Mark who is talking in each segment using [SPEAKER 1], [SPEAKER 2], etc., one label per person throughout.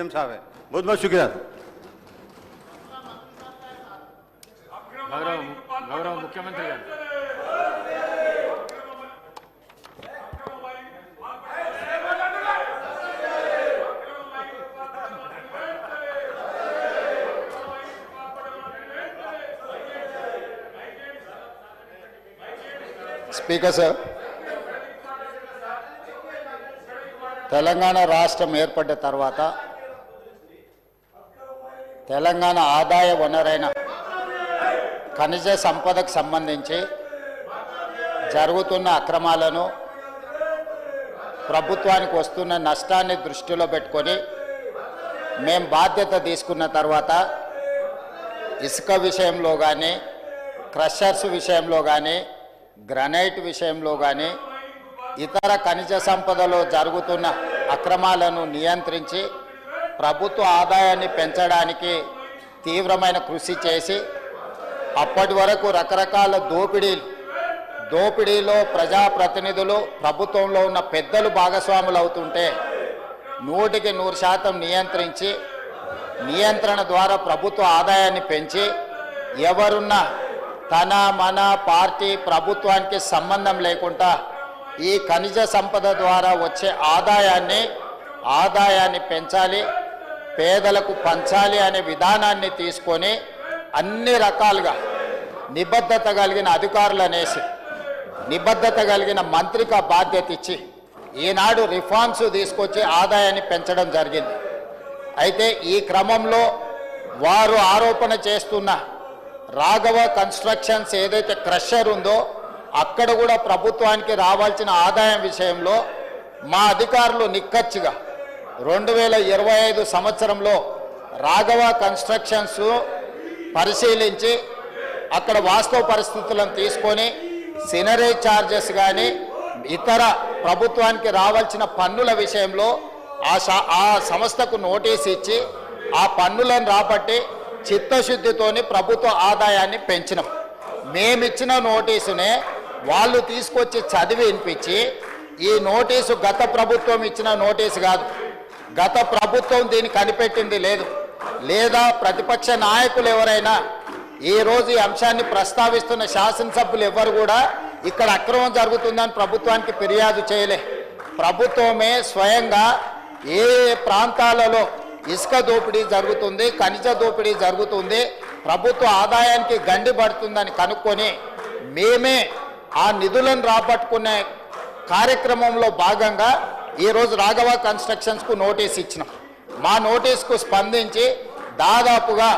[SPEAKER 1] साहब है बहुत बहुत शुक्रिया।
[SPEAKER 2] गौरव मुख्यमंत्री गाరు
[SPEAKER 3] స్పీకర్ సార్, తెలంగాణ రాష్ట్రం ఏర్పడ్డ తర్వాత తెలంగాణ ఆదాయ వనరైన ఖనిజ సంపదకు సంబంధించి జరుగుతున్న అక్రమాలను, ప్రభుత్వానికి వస్తున్న నష్టాన్ని దృష్టిలో పెట్టుకొని మేము బాధ్యత తీసుకున్న తర్వాత ఇసుక విషయంలో కానీ, క్రషర్స్ విషయంలో కానీ, గ్రనైట్ విషయంలో కానీ, ఇతర ఖనిజ సంపదలో జరుగుతున్న అక్రమాలను నియంత్రించి ప్రభుత్వ ఆదాయాన్ని పెంచడానికి తీవ్రమైన కృషి చేసి అప్పటి వరకు రకరకాల దోపిడీలో ప్రజాప్రతినిధులు, ప్రభుత్వంలో ఉన్న పెద్దలు భాగస్వాములు అవుతుంటే 100% నియంత్రించి, నియంత్రణ ద్వారా ప్రభుత్వ ఆదాయాన్ని పెంచి ఎవరున్నా తన మన పార్టీ ప్రభుత్వానికి సంబంధం లేకుండా ఈ ఖనిజ సంపద ద్వారా వచ్చే ఆదాయాన్ని పెంచాలి, పేదలకు పంచాలి అనే విధానాన్ని తీసుకొని అన్ని రకాలుగా నిబద్ధత కలిగిన అధికారులనేసి, నిబద్ధత కలిగిన మంత్రిక బాధ్యత ఇచ్చి ఈనాడు రిఫార్మ్స్ తీసుకొచ్చి ఆదాయాన్ని పెంచడం జరిగింది. అయితే ఈ క్రమంలో వారు ఆరోపణ చేస్తున్న రాఘవ కన్స్ట్రక్షన్స్ ఏదైతే క్రషర్ ఉందో అక్కడ కూడా ప్రభుత్వానికి రావాల్సిన ఆదాయం విషయంలో మా అధికారులు నిక్కచ్చిగా 2025 సంవత్సరంలో రాఘవ కన్స్ట్రక్షన్స్ పరిశీలించి అక్కడ వాస్తవ పరిస్థితులను తీసుకొని సినరేజ్ ఛార్జెస్ కానీ ఇతర ప్రభుత్వానికి రావాల్సిన పన్నుల విషయంలో ఆ సంస్థకు నోటీస్ ఇచ్చి ఆ పన్నులను రాబట్టి చిత్తశుద్ధితోని ప్రభుత్వ ఆదాయాన్ని పెంచినాం. మేమిచ్చిన నోటీసునే వాళ్ళు తీసుకొచ్చి చదివి వినిపించి ఈ నోటీసు గత ప్రభుత్వం ఇచ్చిన నోటీసు కాదు, గత ప్రభుత్వం దీన్ని కనిపెట్టింది లేదు, లేదా ప్రతిపక్ష నాయకులు ఎవరైనా ఈరోజు ఈ అంశాన్ని ప్రస్తావిస్తున్న శాసనసభ్యులు ఎవరు కూడా ఇక్కడ అక్రమం జరుగుతుందని ప్రభుత్వానికి ఫిర్యాదు చేయలే. ప్రభుత్వమే స్వయంగా ఏ ప్రాంతాలలో ఇసుక దోపిడీ జరుగుతుంది, ఖనిజ దోపిడీ జరుగుతుంది, ప్రభుత్వ ఆదాయానికి గండి పడుతుందని కనుక్కొని మేమే ఆ నిధులను రాబట్టుకునే కార్యక్రమంలో భాగంగా ఈరోజు రాఘవ కన్స్ట్రక్షన్స్కు నోటీస్ ఇచ్చినాం. మా నోటీస్కు స్పందించి దాదాపుగా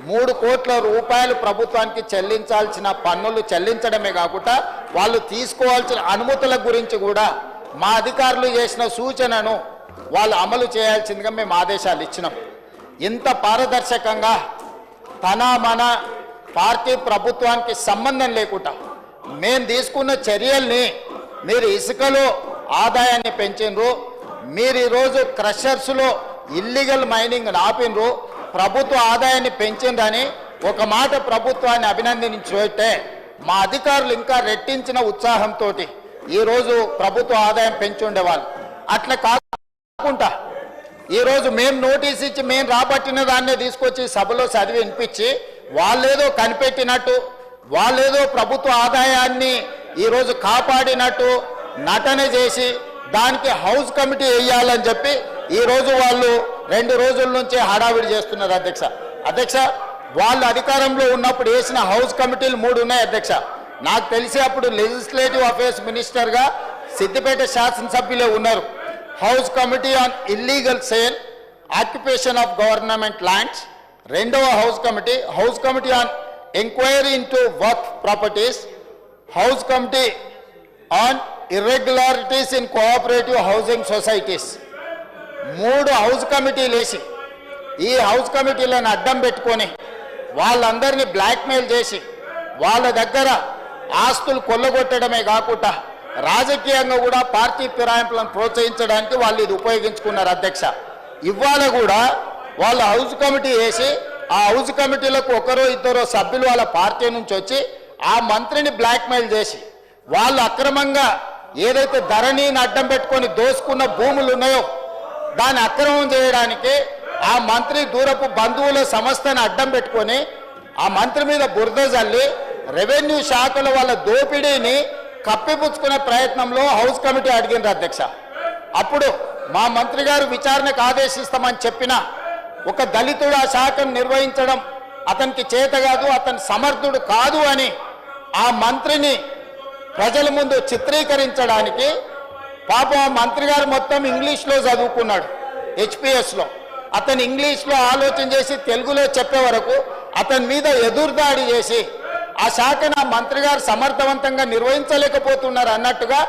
[SPEAKER 3] 3 కోట్ల రూపాయలు ప్రభుత్వానికి చెల్లించాల్సిన పన్నులు చెల్లించడమే కాకుండా వాళ్ళు తీసుకోవాల్సిన అనుమతుల గురించి కూడా మా అధికారులు చేసిన సూచనను వాళ్ళు అమలు చేయాల్సిందిగా మేము ఆదేశాలు ఇచ్చినాం. ఇంత పారదర్శకంగా తన మన పార్టీ ప్రభుత్వానికి సంబంధం లేకుండా మేము తీసుకున్న చర్యల్ని మీరు ఇసుకలో ఆదాయాన్ని పెంచినరు, మీరు ఈరోజు క్రషర్స్లో ఇల్లీగల్ మైనింగ్ ఆపినరు, ప్రభుత్వ ఆదాయాన్ని పెంచిందని ఒక మాట ప్రభుత్వాన్ని అభినందించే మా అధికారులు ఇంకా రెట్టించిన ఉత్సాహంతో ఈరోజు ప్రభుత్వ ఆదాయం పెంచుండేవాళ్ళు. అట్లా కాకుండా ఈరోజు మేము నోటీస్ ఇచ్చి మేము రాబట్టిన దాన్నే తీసుకొచ్చి సభలో చదివి వినిపించి వాళ్ళేదో కనిపెట్టినట్టు, వాళ్ళేదో ప్రభుత్వ ఆదాయాన్ని ఈరోజు కాపాడినట్టు నటన చేసి దానికి హౌస్ కమిటీ వేయాలని చెప్పి ఈరోజు వాళ్ళు 2 రోజుల నుంచి హడావిడి చేస్తున్నారు. అధ్యక్ష వాళ్ళు అధికారంలో ఉన్నప్పుడు వేసిన హౌస్ కమిటీలు 3 ఉన్నాయి అధ్యక్ష. నాకు తెలిసి అప్పుడు లెజిస్లేటివ్ అఫేర్స్ మినిస్టర్గా సిద్దిపేట శాసనసభ్యులే ఉన్నారు. House committee on illegal sale, occupation of government lands, రెండవ house committee on enquiry into work properties, house committee on irregularities in cooperative housing societies. 3 house కమిటీలు వేసి ఈ హౌస్ కమిటీలను అడ్డం పెట్టుకొని వాళ్ళందరినీ బ్లాక్మెయిల్ చేసి వాళ్ళ దగ్గర ఆస్తులు కొల్లగొట్టడమే కాకుండా రాజకీయంగా కూడా పార్టీ ఫిరాయింపులను ప్రోత్సహించడానికి వాళ్ళు ఇది ఉపయోగించుకున్నారు. అధ్యక్ష ఇవాళ కూడా వాళ్ళు హౌస్ కమిటీ వేసి ఆ హౌస్ కమిటీలకు 1-2 సభ్యులు వాళ్ళ పార్టీ నుంచి వచ్చి ఆ మంత్రిని బ్లాక్మెయిల్ చేసి వాళ్ళు అక్రమంగా ఏదైతే ధరణిని అడ్డం పెట్టుకొని దోసుకున్న భూములు ఉన్నాయో దాన్ని అక్రమం చేయడానికి ఆ మంత్రి దూరపు బంధువుల సంస్థను అడ్డం పెట్టుకొని ఆ మంత్రి మీద బురద జల్లి రెవెన్యూ శాఖల వాళ్ళ దోపిడీని కప్పిపుచ్చుకునే ప్రయత్నంలో హౌస్ కమిటీ అడిగింది అధ్యక్ష. అప్పుడు మా మంత్రి గారు విచారణకు ఆదేశిస్తామని చెప్పిన ఒక దళితుడు ఆ శాఖను నిర్వహించడం అతనికి చేత కాదు, అతని సమర్థుడు కాదు అని ఆ మంత్రిని ప్రజల ముందు చిత్రీకరించడానికి పాపం ఆ మంత్రి గారు మొత్తం ఇంగ్లీష్లో చదువుకున్నాడు, హెచ్పిఎస్లో. అతను ఇంగ్లీష్లో ఆలోచన చేసి తెలుగులో చెప్పే వరకు అతని మీద ఎదురుదాడి చేసి ఆ శాఖను ఆ మంత్రి గారు సమర్థవంతంగా నిర్వహించలేకపోతున్నారు అన్నట్టుగా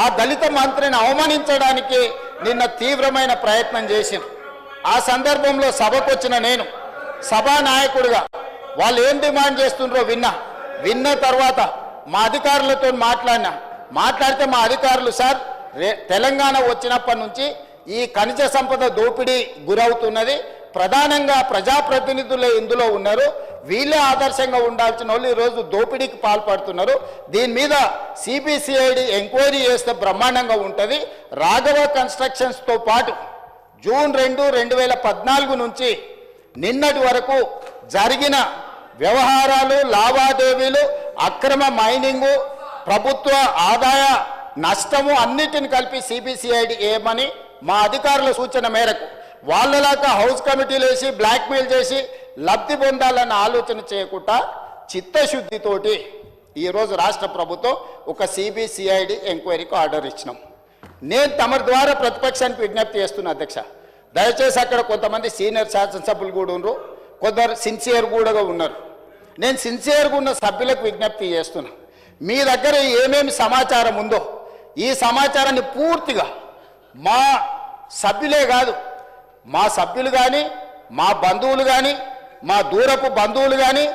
[SPEAKER 3] ఆ దళిత మంత్రిని అవమానించడానికి నిన్న తీవ్రమైన ప్రయత్నం చేసింది. ఆ సందర్భంలో సభకు వచ్చిన నేను సభా నాయకుడిగా వాళ్ళు ఏం డిమాండ్ చేస్తుండ్రో విన్న తర్వాత మా అధికారులతో మాట్లాడితే మా అధికారులు సార్ తెలంగాణ వచ్చినప్పటి నుంచి ఈ ఖనిజ సంపద దోపిడీ గురవుతున్నది, ప్రధానంగా ప్రజాప్రతినిధులు ఇందులో ఉన్నారు, వీళ్ళే ఆదర్శంగా ఉండాల్సిన వాళ్ళు ఈరోజు దోపిడీకి పాల్పడుతున్నారు, దీని మీద సిబిసిఐడి ఎంక్వైరీ చేస్తే బ్రహ్మాండంగా ఉంటుంది. రాఘవ కన్స్ట్రక్షన్స్తో పాటు జూన్ 2, 2014 నుంచి నిన్నటి వరకు జరిగిన వ్యవహారాలు, లావాదేవీలు, అక్రమ మైనింగు, ప్రభుత్వ ఆదాయ నష్టము అన్నిటిని కలిపి సిబిసిఐడి ఏమని మా అధికారుల సూచన మేరకు వాళ్ళలాగా హౌస్ కమిటీలు వేసి బ్లాక్మెయిల్ చేసి లబ్ధి పొందాలన్న ఆలోచన చేయకుండా చిత్తశుద్ధితోటి ఈరోజు రాష్ట్ర ప్రభుత్వం ఒక సిబిసిఐడి ఎంక్వైరీకి ఆర్డర్ ఇచ్చినాం. నేను తమరి ద్వారా ప్రతిపక్షానికి విజ్ఞప్తి చేస్తున్నా అధ్యక్ష, దయచేసి అక్కడ కొంతమంది సీనియర్ శాసనసభ్యులు కూడా ఉన్నారు, కొందరు సిన్సియర్ కూడా ఉన్నారు. నేను సిన్సియర్గా ఉన్న సభ్యులకు విజ్ఞప్తి చేస్తున్నా, మీ దగ్గర ఏమేమి సమాచారం ఉందో ఈ సమాచారాన్ని పూర్తిగా మా సభ్యులే కాదు, మా సభ్యులు కానీ, మా బంధువులు కానీ, మా దూరపు బంధువులు కానీ,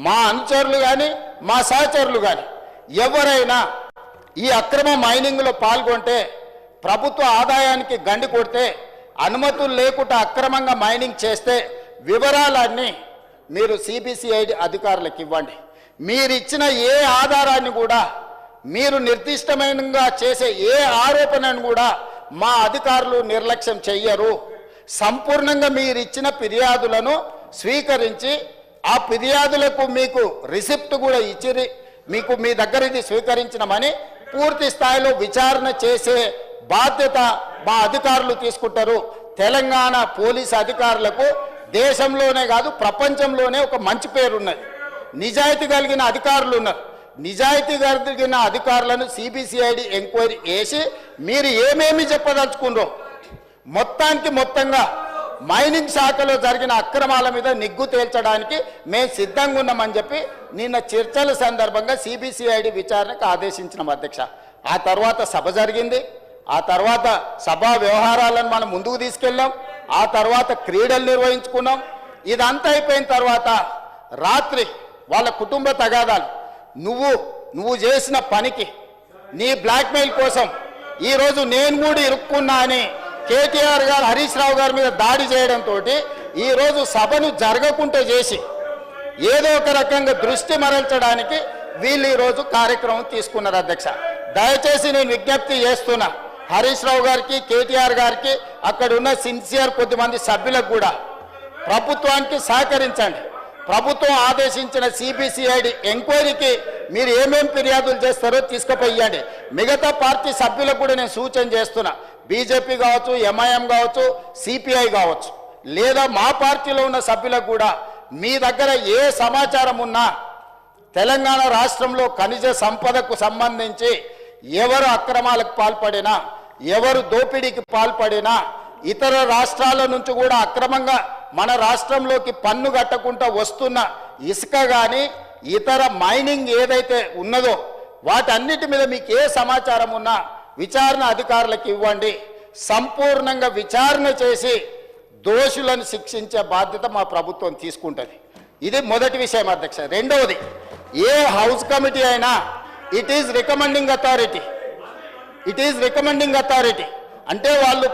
[SPEAKER 3] మా అనుచరులు కానీ, మా సహచరులు కానీ ఎవరైనా ఈ అక్రమ మైనింగ్లో పాల్గొంటే, ప్రభుత్వ ఆదాయానికి గండి కొడితే, అనుమతులు లేకుండా అక్రమంగా మైనింగ్ చేస్తే వివరాలన్నీ మీరు సిబిసిఐడి అధికారులకు ఇవ్వండి. మీరిచ్చిన ఏ ఆధారాన్ని కూడా, మీరు నిర్దిష్టమైనగా చేసే ఏ ఆరోపణను కూడా మా అధికారులు నిర్లక్ష్యం చెయ్యరు. సంపూర్ణంగా మీరు ఇచ్చిన ఫిర్యాదులను స్వీకరించి ఆ ఫిర్యాదులకు మీకు రిసిప్ట్ కూడా ఇచ్చి మీకు మీ దగ్గర ఇది స్వీకరించినమని పూర్తి స్థాయిలో విచారణ చేసే బాధ్యత మా అధికారులు తీసుకుంటారు. తెలంగాణ పోలీసు అధికారులకు దేశంలోనే కాదు ప్రపంచంలోనే ఒక మంచి పేరున్నది. నిజాయితీ కలిగిన అధికారులు ఉన్నారు. నిజాయితీ కలిగిన అధికారులను సిబిసిఐడి ఎంక్వైరీ చేసి మీరు ఏమేమి చెప్పదలుచుకున్నారో మొత్తంగా మైనింగ్ శాఖలో జరిగిన అక్రమాల మీద నిగ్గు తేల్చడానికి మేము సిద్ధంగా ఉన్నామని చెప్పి నిన్న చర్చల సందర్భంగా సిబిసిఐడి విచారణకు ఆదేశించినాం అధ్యక్ష. ఆ తర్వాత సభ జరిగింది, ఆ తర్వాత సభా వ్యవహారాలను మనం ముందుకు తీసుకెళ్ళాం, ఆ తర్వాత క్రీడలు నిర్వహించుకున్నాం. ఇదంతా అయిపోయిన తర్వాత రాత్రి వాళ్ళ కుటుంబ తగాదాలు, నువ్వు చేసిన పనికి నీ బ్లాక్మెయిల్ కోసం ఈరోజు నేను కూడా ఇరుక్కున్నా అని కేటీఆర్ గారు హరీష్ రావు గారి మీద దాడి చేయడంతో ఈరోజు సభను జరగకుండా చేసి ఏదో ఒక రకంగా దృష్టి మరల్చడానికి వీళ్ళు ఈరోజు కార్యక్రమం తీసుకున్నారు అధ్యక్ష. దయచేసి నేను విజ్ఞప్తి చేస్తున్నా హరీష్ రావు గారికి, కేటీఆర్ గారికి, అక్కడ ఉన్న సిన్సియర్ కొద్దిమంది సభ్యులకు కూడా ప్రభుత్వానికి సహకరించండి. ప్రభుత్వం ఆదేశించిన సిబిసిఐడి ఎంక్వైరీకి మీరు ఏమేమి ఫిర్యాదులు చేస్తారో తీసుకుపోయండి. మిగతా పార్టీ సభ్యులకు కూడా నేను సూచన చేస్తున్నా, బీజేపీ కావచ్చు, ఎంఐఎం కావచ్చు, సిపిఐ కావచ్చు, లేదా మా పార్టీలో ఉన్న సభ్యులకు కూడా మీ దగ్గర ఏ సమాచారం ఉన్నా తెలంగాణ రాష్ట్రంలో ఖనిజ సంపదకు సంబంధించి ఎవరు అక్రమాలకు పాల్పడినా, ఎవరు దోపిడీకి పాల్పడినా, ఇతర రాష్ట్రాల నుంచి కూడా అక్రమంగా మన రాష్ట్రంలోకి పన్ను కట్టకుండా వస్తున్న ఇసుక కానీ ఇతర మైనింగ్ ఏదైతే ఉన్నదో వాటన్నిటి మీద మీకు ఏ సమాచారం ఉన్నా విచారణ అధికారులకు ఇవ్వండి. సంపూర్ణంగా విచారణ చేసి దోషులను శిక్షించే బాధ్యత మా ప్రభుత్వం తీసుకుంటుంది. ఇది మొదటి విషయం అధ్యక్ష. రెండవది, ఏ హౌస్ కమిటీ అయినా ఇట్ ఈజ్ రికమెండింగ్ అథారిటీ అంటే వాళ్ళు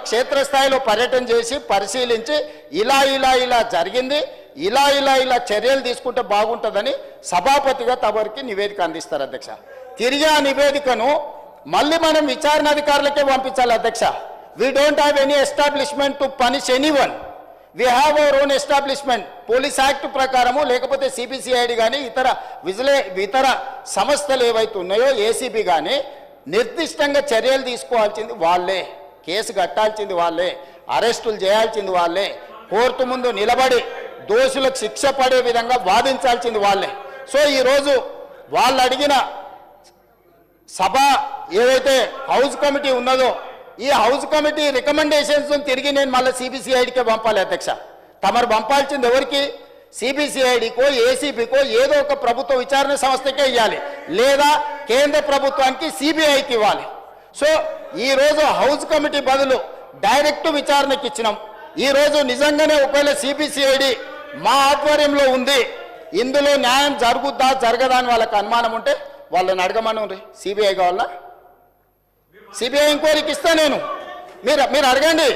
[SPEAKER 3] క్షేత్రస్థాయిలో పర్యటన చేసి పరిశీలించి ఇలా జరిగింది, ఇలా చర్యలు తీసుకుంటే బాగుంటుందని సభాపతిగా తమరికి నివేదిక అందిస్తారు అధ్యక్ష. తిరిగి ఆ నివేదికను మళ్ళీ మనం విచారణ అధికారులకే పంపించాలి అధ్యక్ష. We don't have any establishment to punish anyone. We have our own establishment police act ప్రకారము, లేకపోతే సిబిసిఐడి కానీ ఇతర సంస్థలు ఏవైతే ఉన్నాయో ఏసీబీ కానీ నిర్దిష్టంగా చర్యలు తీసుకోవాల్సింది వాళ్ళే, కేసు కట్టాల్సింది వాళ్ళే, అరెస్టులు చేయాల్సింది వాళ్ళే, కోర్టు ముందు నిలబడి దోషులకు శిక్ష పడే విధంగా వాదించాల్సింది వాళ్ళే. సో ఈరోజు వాళ్ళు అడిగిన సభ ఏదైతే హౌస్ కమిటీ ఉన్నదో ఈ హౌస్ కమిటీ రికమెండేషన్స్ తిరిగి నేను మళ్ళీ సిబిసిఐడికే పంపాలి అధ్యక్ష. తమరు పంపాల్సింది ఎవరికి? సిబిసిఐడికో ఏసీబీకో ఏదో ఒక ప్రభుత్వ విచారణ సంస్థకే ఇవ్వాలి, లేదా కేంద్ర ప్రభుత్వానికి సిబిఐకి ఇవ్వాలి. సో ఈరోజు హౌస్ కమిటీ బదులు డైరెక్ట్ విచారణకి ఇచ్చినాం. ఈరోజు నిజంగానే ఒకవేళ సిబిసిఐడి మా ఆధ్వర్యంలో ఉంది, ఇందులో న్యాయం జరుగుద్దా జరగదా అని వాళ్ళకి అనుమానం ఉంటే వాళ్ళని అడగమని సిబిఐ కావాలా? సిబిఐ ఎంక్వైరీకి ఇస్తా నేను. మీరు అడగండి.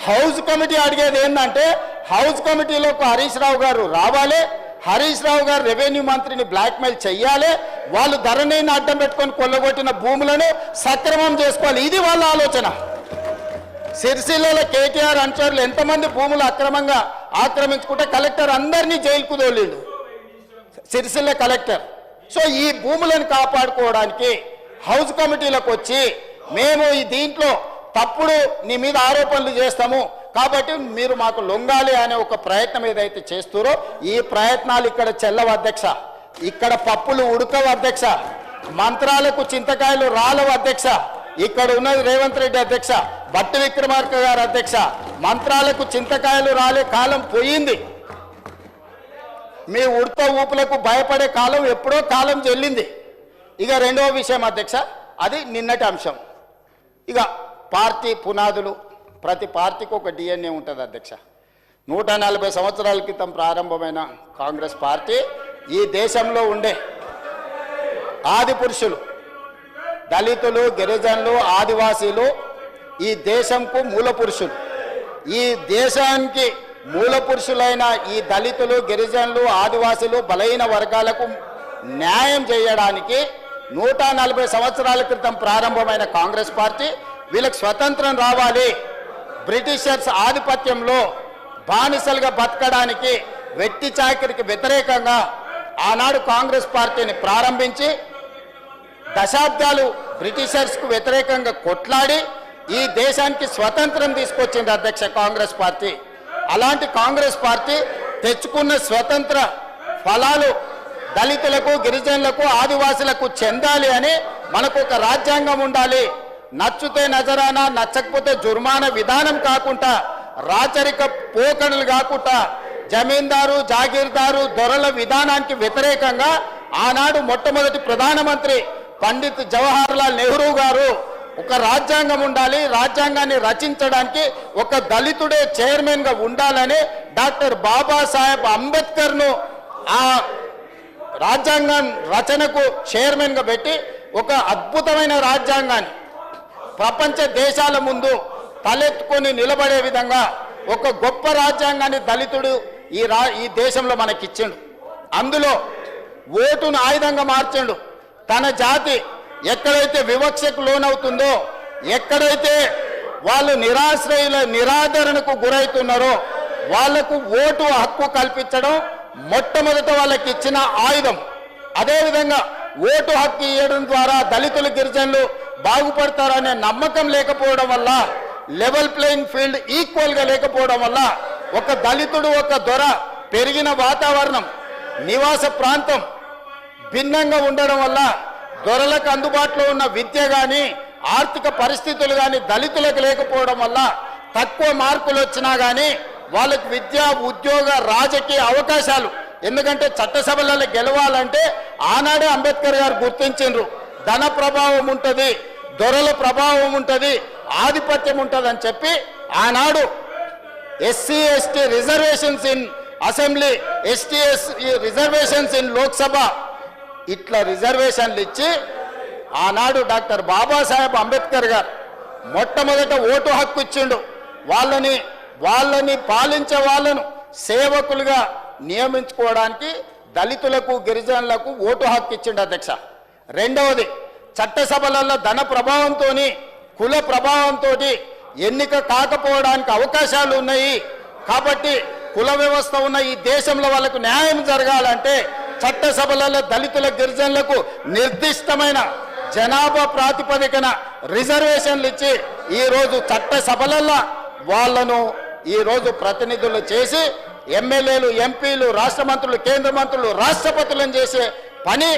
[SPEAKER 3] హౌస్ కమిటీ అడిగేది ఏంటంటే హౌస్ కమిటీలోకి హరీష్ రావు గారు రావాలి, హరీష్ రావు గారు రెవెన్యూ మంత్రిని బ్లాక్మెయిల్ చెయ్యాలి, వాళ్ళు ధరణిని అడ్డం పెట్టుకొని కొల్లగొట్టిన భూములను సక్రమం చేసుకోవాలి. ఇది వాళ్ళ ఆలోచన. సిరిసిల్లలో కేటీఆర్ అనుచరులు ఎంతమంది భూములు అక్రమంగా ఆక్రమించుకుంటే కలెక్టర్ అందరినీ జైలుకు తోలిండు, సిరిసిల్ల కలెక్టర్. సో ఈ భూములను కాపాడుకోవడానికి హౌస్ కమిటీలకు వచ్చి మేము ఈ దీంట్లో తప్పుడు నీ మీద ఆరోపణలు చేస్తాము కాబట్టి మీరు మాకు లొంగాలి అనే ఒక ప్రయత్నం ఏదైతే చేస్తారో ఈ ప్రయత్నాలు ఇక్కడ చెల్లవు అధ్యక్ష. ఇక్కడ పప్పులు ఉడకవు అధ్యక్ష, మంత్రాలకు చింతకాయలు రాలవు అధ్యక్ష. ఇక్కడ ఉన్నది రేవంత్ రెడ్డి అధ్యక్ష, భట్టి విక్రమార్క గారు అధ్యక్ష. మంత్రాలకు చింతకాయలు రాలే కాలం పోయింది. మీ ఉడత ఊపులకు భయపడే కాలం ఎప్పుడో కాలం చెల్లింది. ఇక రెండవ విషయం అధ్యక్ష, అది నిన్నటి అంశం. ఇక పార్టీ పునాదులు, ప్రతి పార్టీకి ఒక డిఎన్ఏ ఉంటుంది అధ్యక్ష. 140 సంవత్సరాల క్రితం ప్రారంభమైన కాంగ్రెస్ పార్టీ ఈ దేశంలో ఉండే ఆది పురుషులు, దళితులు, గిరిజనులు, ఆదివాసీలు ఈ దేశంకు మూల పురుషులు. ఈ దేశానికి మూల పురుషులైన ఈ దళితులు, గిరిజనులు, ఆదివాసీలు, బలహీన వర్గాలకు న్యాయం చేయడానికి 140 సంవత్సరాల క్రితం ప్రారంభమైన కాంగ్రెస్ పార్టీ వీళ్ళకి స్వతంత్రం రావాలి, బ్రిటిషర్స్ ఆధిపత్యంలో బానిసలుగా బతకడానికి వెట్టి చాకిరికి వ్యతిరేకంగా ఆనాడు కాంగ్రెస్ పార్టీని ప్రారంభించి దశాబ్దాలు బ్రిటిషర్స్కు వ్యతిరేకంగా కొట్లాడి ఈ దేశానికి స్వతంత్రం తీసుకొచ్చింది అధ్యక్ష కాంగ్రెస్ పార్టీ. అలాంటి కాంగ్రెస్ పార్టీ తెచ్చుకున్న స్వతంత్ర ఫలాలు దళితులకు, గిరిజనులకు, ఆదివాసులకు చెందాలి అని మనకు ఒక రాజ్యాంగం ఉండాలి. నచ్చితే నజరానా, నచ్చకపోతే జుర్మానా విధానం కాకుండా, రాచరిక పోకడలు కాకుండా, జమీందారు, జాగీర్దారు, దొరల విధానానికి వ్యతిరేకంగా ఆనాడు మొట్టమొదటి ప్రధానమంత్రి పండిత్ జవహర్లాల్ నెహ్రూ గారు ఒక రాజ్యాంగం ఉండాలి, రాజ్యాంగాన్ని రచించడానికి ఒక దళితుడే చైర్మన్గా ఉండాలని డాక్టర్ బాబాసాహెబ్ అంబేద్కర్ను ఆ రాజ్యాంగం రచనకు చైర్మన్గా పెట్టి ఒక అద్భుతమైన రాజ్యాంగాన్ని ప్రపంచ దేశాల ముందు తలెత్తుకొని నిలబడే విధంగా ఒక గొప్ప రాజ్యాంగాన్ని దళితుడు ఈ దేశంలో మనకిచ్చిండు. అందులో ఓటును ఆయుధంగా మార్చిండు. తన జాతి ఎక్కడైతే వివక్షకు లోనవుతుందో, ఎక్కడైతే వాళ్ళు నిరాశ్రయుల నిరాదరణకు గురవుతున్నారో వాళ్లకు ఓటు హక్కు కల్పించడం మొట్టమొదట వాళ్ళకి ఇచ్చిన ఆయుధం. అదేవిధంగా ఓటు హక్కు ఇవ్వడం ద్వారా దళితులు, గిరిజనులు బాగుపడతారనే నమ్మకం లేకపోవడం వల్ల, లెవెల్ ప్లేయింగ్ ఫీల్డ్ ఈక్వల్గా లేకపోవడం వల్ల, ఒక దళితుడు, ఒక దొర పెరిగిన వాతావరణం, నివాస ప్రాంతం భిన్నంగా ఉండడం వల్ల దొరలకు అందుబాటులో ఉన్న విద్య కానీ, ఆర్థిక పరిస్థితులు కానీ దళితులకు లేకపోవడం వల్ల తక్కువ మార్కులు వచ్చినా కానీ వాళ్ళకి విద్య, ఉద్యోగ, రాజకీయ అవకాశాలు, ఎందుకంటే చట్టసభలలో గెలవాలంటే ఆనాడే అంబేద్కర్ గారు గుర్తించిండ్రు ధన ప్రభావం ఉంటుంది, దొరల ప్రభావం ఉంటుంది, ఆధిపత్యం ఉంటుంది అని చెప్పి ఆనాడు SC ST reservations in assembly, STS reservations in Lok Sabha, ఇట్లా రిజర్వేషన్లు ఇచ్చి ఆనాడు డాక్టర్ బాబాసాహెబ్ అంబేద్కర్ గారు మొట్టమొదట ఓటు హక్కు ఇచ్చిండు. వాళ్ళని పాలించే వాళ్ళను సేవకులుగా నియమించుకోవడానికి దళితులకు, గిరిజనులకు ఓటు హక్కు ఇచ్చిండు అధ్యక్ష. రెండవది, చట్టసభలలో ధన ప్రభావంతో, కుల ప్రభావంతో ఎన్నిక కాకపోవడానికి అవకాశాలు ఉన్నాయి, కాబట్టి కుల వ్యవస్థ ఉన్న ఈ దేశంలో వాళ్ళకు న్యాయం జరగాలంటే చట్టసభలలో దళితుల గిరిజనులకు నిర్దిష్టమైన జనాభా ప్రాతిపదికన రిజర్వేషన్లు ఇచ్చి ఈరోజు చట్టసభలలో వాళ్ళను ఈరోజు ప్రతినిధులు చేసి ఎమ్మెల్యేలు, ఎంపీలు, రాష్ట్ర మంత్రులు, కేంద్ర మంత్రులు, రాష్ట్రపతులను చేసే పని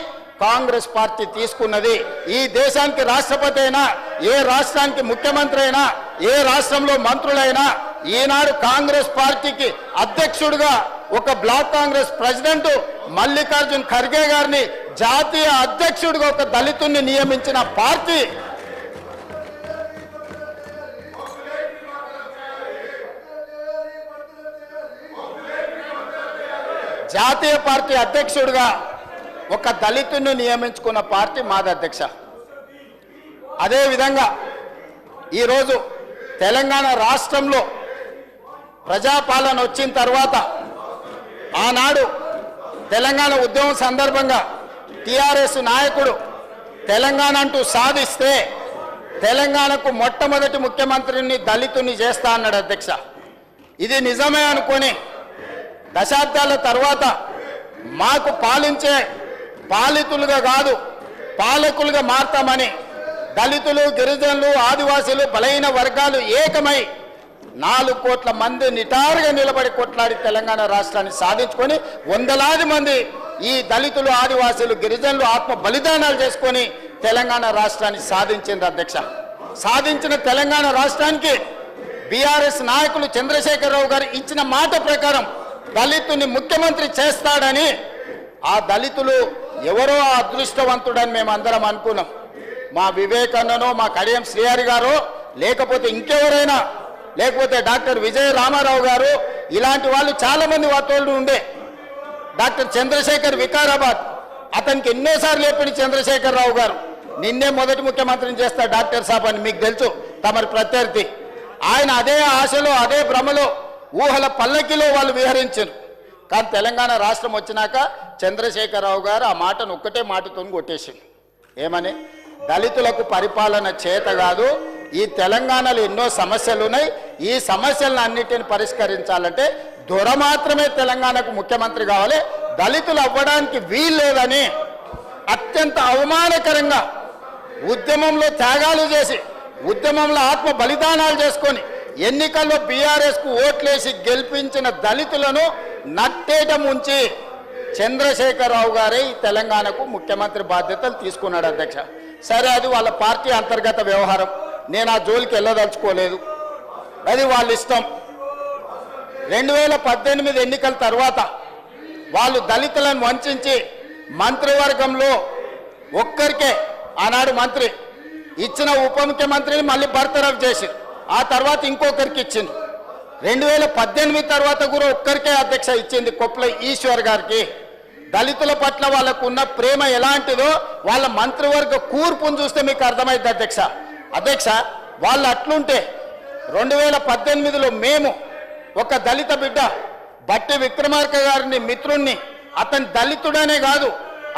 [SPEAKER 3] కాంగ్రెస్ పార్టీ తీసుకున్నది. ఈ దేశానికి రాష్ట్రపతి అయినా, ఏ రాష్ట్రానికి ముఖ్యమంత్రి అయినా, ఏ రాష్ట్రంలో మంత్రులైనా ఈనాడు కాంగ్రెస్ పార్టీకి అధ్యక్షుడిగా ఒక బ్లాక్ కాంగ్రెస్ ప్రెసిడెంట్ మల్లికార్జున్ ఖర్గే గారిని జాతీయ అధ్యక్షుడిగా ఒక దళితుడిని నియమించిన పార్టీ జాతీయ పార్టీ అధ్యక్షుడిగా ఒక దళితుడిని నియమించుకున్న పార్టీ మాది అధ్యక్ష. అదేవిధంగా ఈరోజు తెలంగాణ రాష్ట్రంలో ప్రజాపాలన వచ్చిన తర్వాత ఆనాడు తెలంగాణ ఉద్యమం సందర్భంగా టిఆర్ఎస్ నాయకుడు తెలంగాణ అంటూ సాధిస్తే తెలంగాణకు మొట్టమొదటి ముఖ్యమంత్రిని దళితుని చేస్తా అన్నాడు అధ్యక్ష. ఇది నిజమే అనుకొని దశాబ్దాల తర్వాత మాకు పాలించే పాలితులుగా కాదు పాలకులుగా మారతామని దళితులు, గిరిజనులు, ఆదివాసీలు, బలహీన వర్గాలు ఏకమై 4 కోట్ల మంది నిటారుగా నిలబడి కొట్లాడి తెలంగాణ రాష్ట్రాన్ని సాధించుకొని వందలాది మంది ఈ దళితులు, ఆదివాసీలు, గిరిజనులు ఆత్మ బలిదానాలు చేసుకొని తెలంగాణ రాష్ట్రాన్ని సాధించింది అధ్యక్ష. సాధించిన తెలంగాణ రాష్ట్రానికి బీఆర్ఎస్ నాయకులు చంద్రశేఖరరావు గారు ఇచ్చిన మాట ప్రకారం దళితుని ముఖ్యమంత్రి చేస్తాడని ఆ దళితులు ఎవరో అదృష్టవంతుడని మేము అందరం అనుకున్నాం. మా వివేకానందనో, మా కడియం శ్రీహరి గారు, లేకపోతే ఇంకెవరైనా, లేకపోతే డాక్టర్ విజయ రామారావు గారు, ఇలాంటి వాళ్ళు చాలా మంది వాతోళ్ళు ఉండే. డాక్టర్ చంద్రశేఖర్ వికారాబాద్, అతనికి ఎన్నోసార్లు చెప్పిన చంద్రశేఖరరావు గారు నిన్నే మొదటి ముఖ్యమంత్రిని చేస్తా డాక్టర్ సాబ్ అని మీకు తెలుసు, తమరి ప్రత్యర్థి. ఆయన అదే ఆశలో, అదే భ్రమలో, ఊహల పల్లకిలో వాళ్ళు విహరించారు. కానీ తెలంగాణ రాష్ట్రం వచ్చినాక చంద్రశేఖరరావు గారు ఆ మాటను ఒక్కటే మాటతో కొట్టేసింది. ఏమని? దళితులకు పరిపాలన చేత కాదు, ఈ తెలంగాణలో ఎన్నో సమస్యలు ఉన్నాయి, ఈ సమస్యలను అన్నిటిని పరిష్కరించాలంటే దొర మాత్రమే తెలంగాణకు ముఖ్యమంత్రి కావాలి, దళితులు అవ్వడానికి వీల్లేదని అత్యంత అవమానకరంగా ఉద్యమంలో త్యాగాలు చేసి, ఉద్యమంలో ఆత్మ బలిదానాలు చేసుకొని ఎన్నికల్లో బీఆర్ఎస్కు ఓట్లేసి గెలిపించిన దళితులను నట్టేట ముంచి చంద్రశేఖరరావు గారే ఈ తెలంగాణకు ముఖ్యమంత్రి బాధ్యతలు తీసుకున్నాడు అధ్యక్ష. సరే, అది వాళ్ళ పార్టీ అంతర్గత వ్యవహారం, నేను ఆ జోలికి వెళ్ళదలుచుకోలేదు, అది వాళ్ళ ఇష్టం. 2018 ఎన్నికల తర్వాత వాళ్ళు దళితులను వంచి మంత్రివర్గంలో ఒక్కరికే ఆనాడు మంత్రి ఇచ్చిన ఉప ముఖ్యమంత్రిని మళ్ళీ బర్తరఫ్ చేసి ఆ తర్వాత ఇంకొకరికి ఇచ్చింది. 2018 తర్వాత కూడా ఒక్కరికే అధ్యక్ష ఇచ్చింది, కొప్పుల ఈశ్వర్ గారికి. దళితుల పట్ల వాళ్ళకు ఉన్న ప్రేమ ఎలాంటిదో వాళ్ళ మంత్రివర్గ కూర్పును చూస్తే మీకు అర్థమైంది అధ్యక్ష. అధ్యక్ష, వాళ్ళు అట్లుంటే 2018లో మేము ఒక దళిత బిడ్డ బట్టి విక్రమార్క గారిని మిత్రుణ్ణి, అతని దళితుడనే కాదు,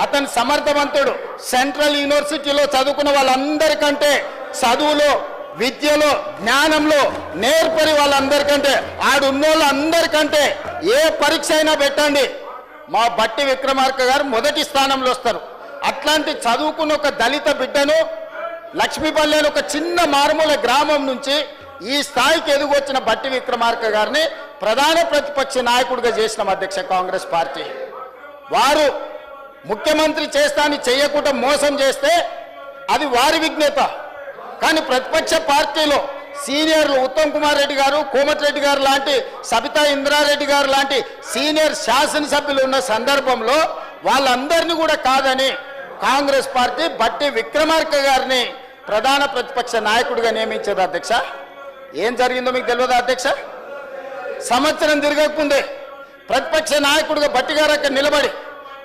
[SPEAKER 3] అతని సమర్థవంతుడు, సెంట్రల్ యూనివర్సిటీలో చదువుకున్న వాళ్ళందరికంటే చదువులో, విద్యలో, జ్ఞానంలో నేర్పరి వాళ్ళందరికంటే, ఆడున్నోళ్ళందరికంటే ఏ పరీక్ష అయినా పెట్టండి మా బట్టి విక్రమార్క గారు మొదటి స్థానంలో వస్తారు. అట్లాంటి చదువుకున్న ఒక దళిత బిడ్డను లక్ష్మీపల్లి అని ఒక చిన్న మారుమూల గ్రామం నుంచి ఈ స్థాయికి ఎదుగొచ్చిన బట్టి విక్రమార్క గారిని ప్రధాన ప్రతిపక్ష నాయకుడిగా చేసిన అధ్యక్ష కాంగ్రెస్ పార్టీ. వారు ముఖ్యమంత్రి చేస్తానని చేయకుండా మోసం చేస్తే అది వారి విజ్ఞత. కానీ ప్రతిపక్ష పార్టీలో సీనియర్లు ఉత్తమ్ కుమార్ రెడ్డి గారు, కోమటిరెడ్డి గారు లాంటి, సబితా ఇంద్రారెడ్డి గారు లాంటి సీనియర్ శాసనసభ్యులు ఉన్న సందర్భంలో వాళ్ళందరినీ కూడా కాదని కాంగ్రెస్ పార్టీ బట్టి విక్రమార్క గారిని ప్రధాన ప్రతిపక్ష నాయకుడిగా నియమించారు అధ్యక్ష. ఏం జరిగిందో మీకు తెలియదా అధ్యక్ష? సంవత్సరం తిరగకుందే ప్రతిపక్ష నాయకుడిగా బట్టి గారు అక్కడ నిలబడి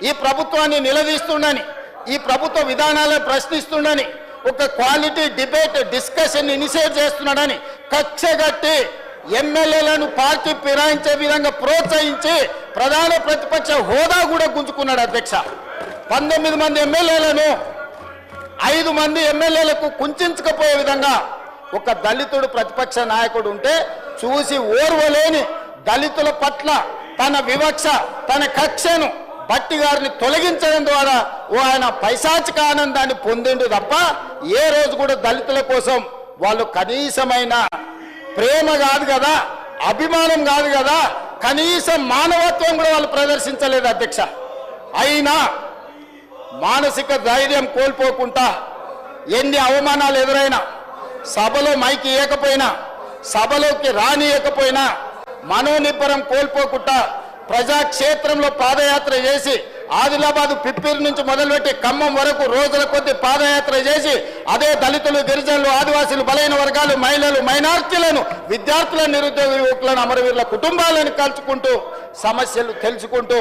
[SPEAKER 3] ఈ ప్రభుత్వాన్ని నిలదీస్తుండని, ఈ ప్రభుత్వ విధానాలను ప్రశ్నిస్తుండని, ఒక క్వాలిటీ డిబేట్ డిస్కషన్ ఇనిషియేట్ చేస్తున్నాడని కక్షగట్టి ఎమ్మెల్యేలను పార్టీ ఫిరాయించే విధంగా ప్రోత్సహించి ప్రధాన ప్రతిపక్ష హోదా కూడా గుంజుకున్నాడు అధ్యక్ష. 19 మంది ఎమ్మెల్యేలను 5 మంది ఎమ్మెల్యేలకు కుంచకపోయే విధంగా ఒక దళితుడు ప్రతిపక్ష నాయకుడు ఉంటే చూసి ఓర్వలేని దళితుల పట్ల తన వివక్ష తన కక్షను భట్టి గారిని తొలగించడం ద్వారా ఆయన పైశాచిక ఆనందాన్ని పొందిండు తప్ప ఏ రోజు కూడా దళితుల కోసం వాళ్ళు కనీసమైన ప్రేమ కాదు కదా, అభిమానం కాదు కదా, కనీసం మానవత్వం కూడా వాళ్ళు ప్రదర్శించలేదు అధ్యక్ష. అయినా మానసిక ధైర్యం కోల్పోకుండా ఎన్ని అవమానాలు ఎదురైనా, సభలో మైకి ఇవ్వకపోయినా, సభలోకి రానియకపోయినా మనోనిబ్బరం కోల్పోకుండా ప్రజాక్షేత్రంలో పాదయాత్ర చేసి ఆదిలాబాద్ పిప్పిరి నుంచి మొదలుపెట్టి ఖమ్మం వరకు రోజుల కొద్ది పాదయాత్ర చేసి అదే దళితులు, గిరిజనులు, ఆదివాసీలు, బలైన వర్గాలు, మహిళలు, మైనార్టీలను, విద్యార్థులను, నిరుద్యోగ యువకులను, అమరవీరుల కుటుంబాలను కలుసుకుంటూ సమస్యలు తెలుసుకుంటూ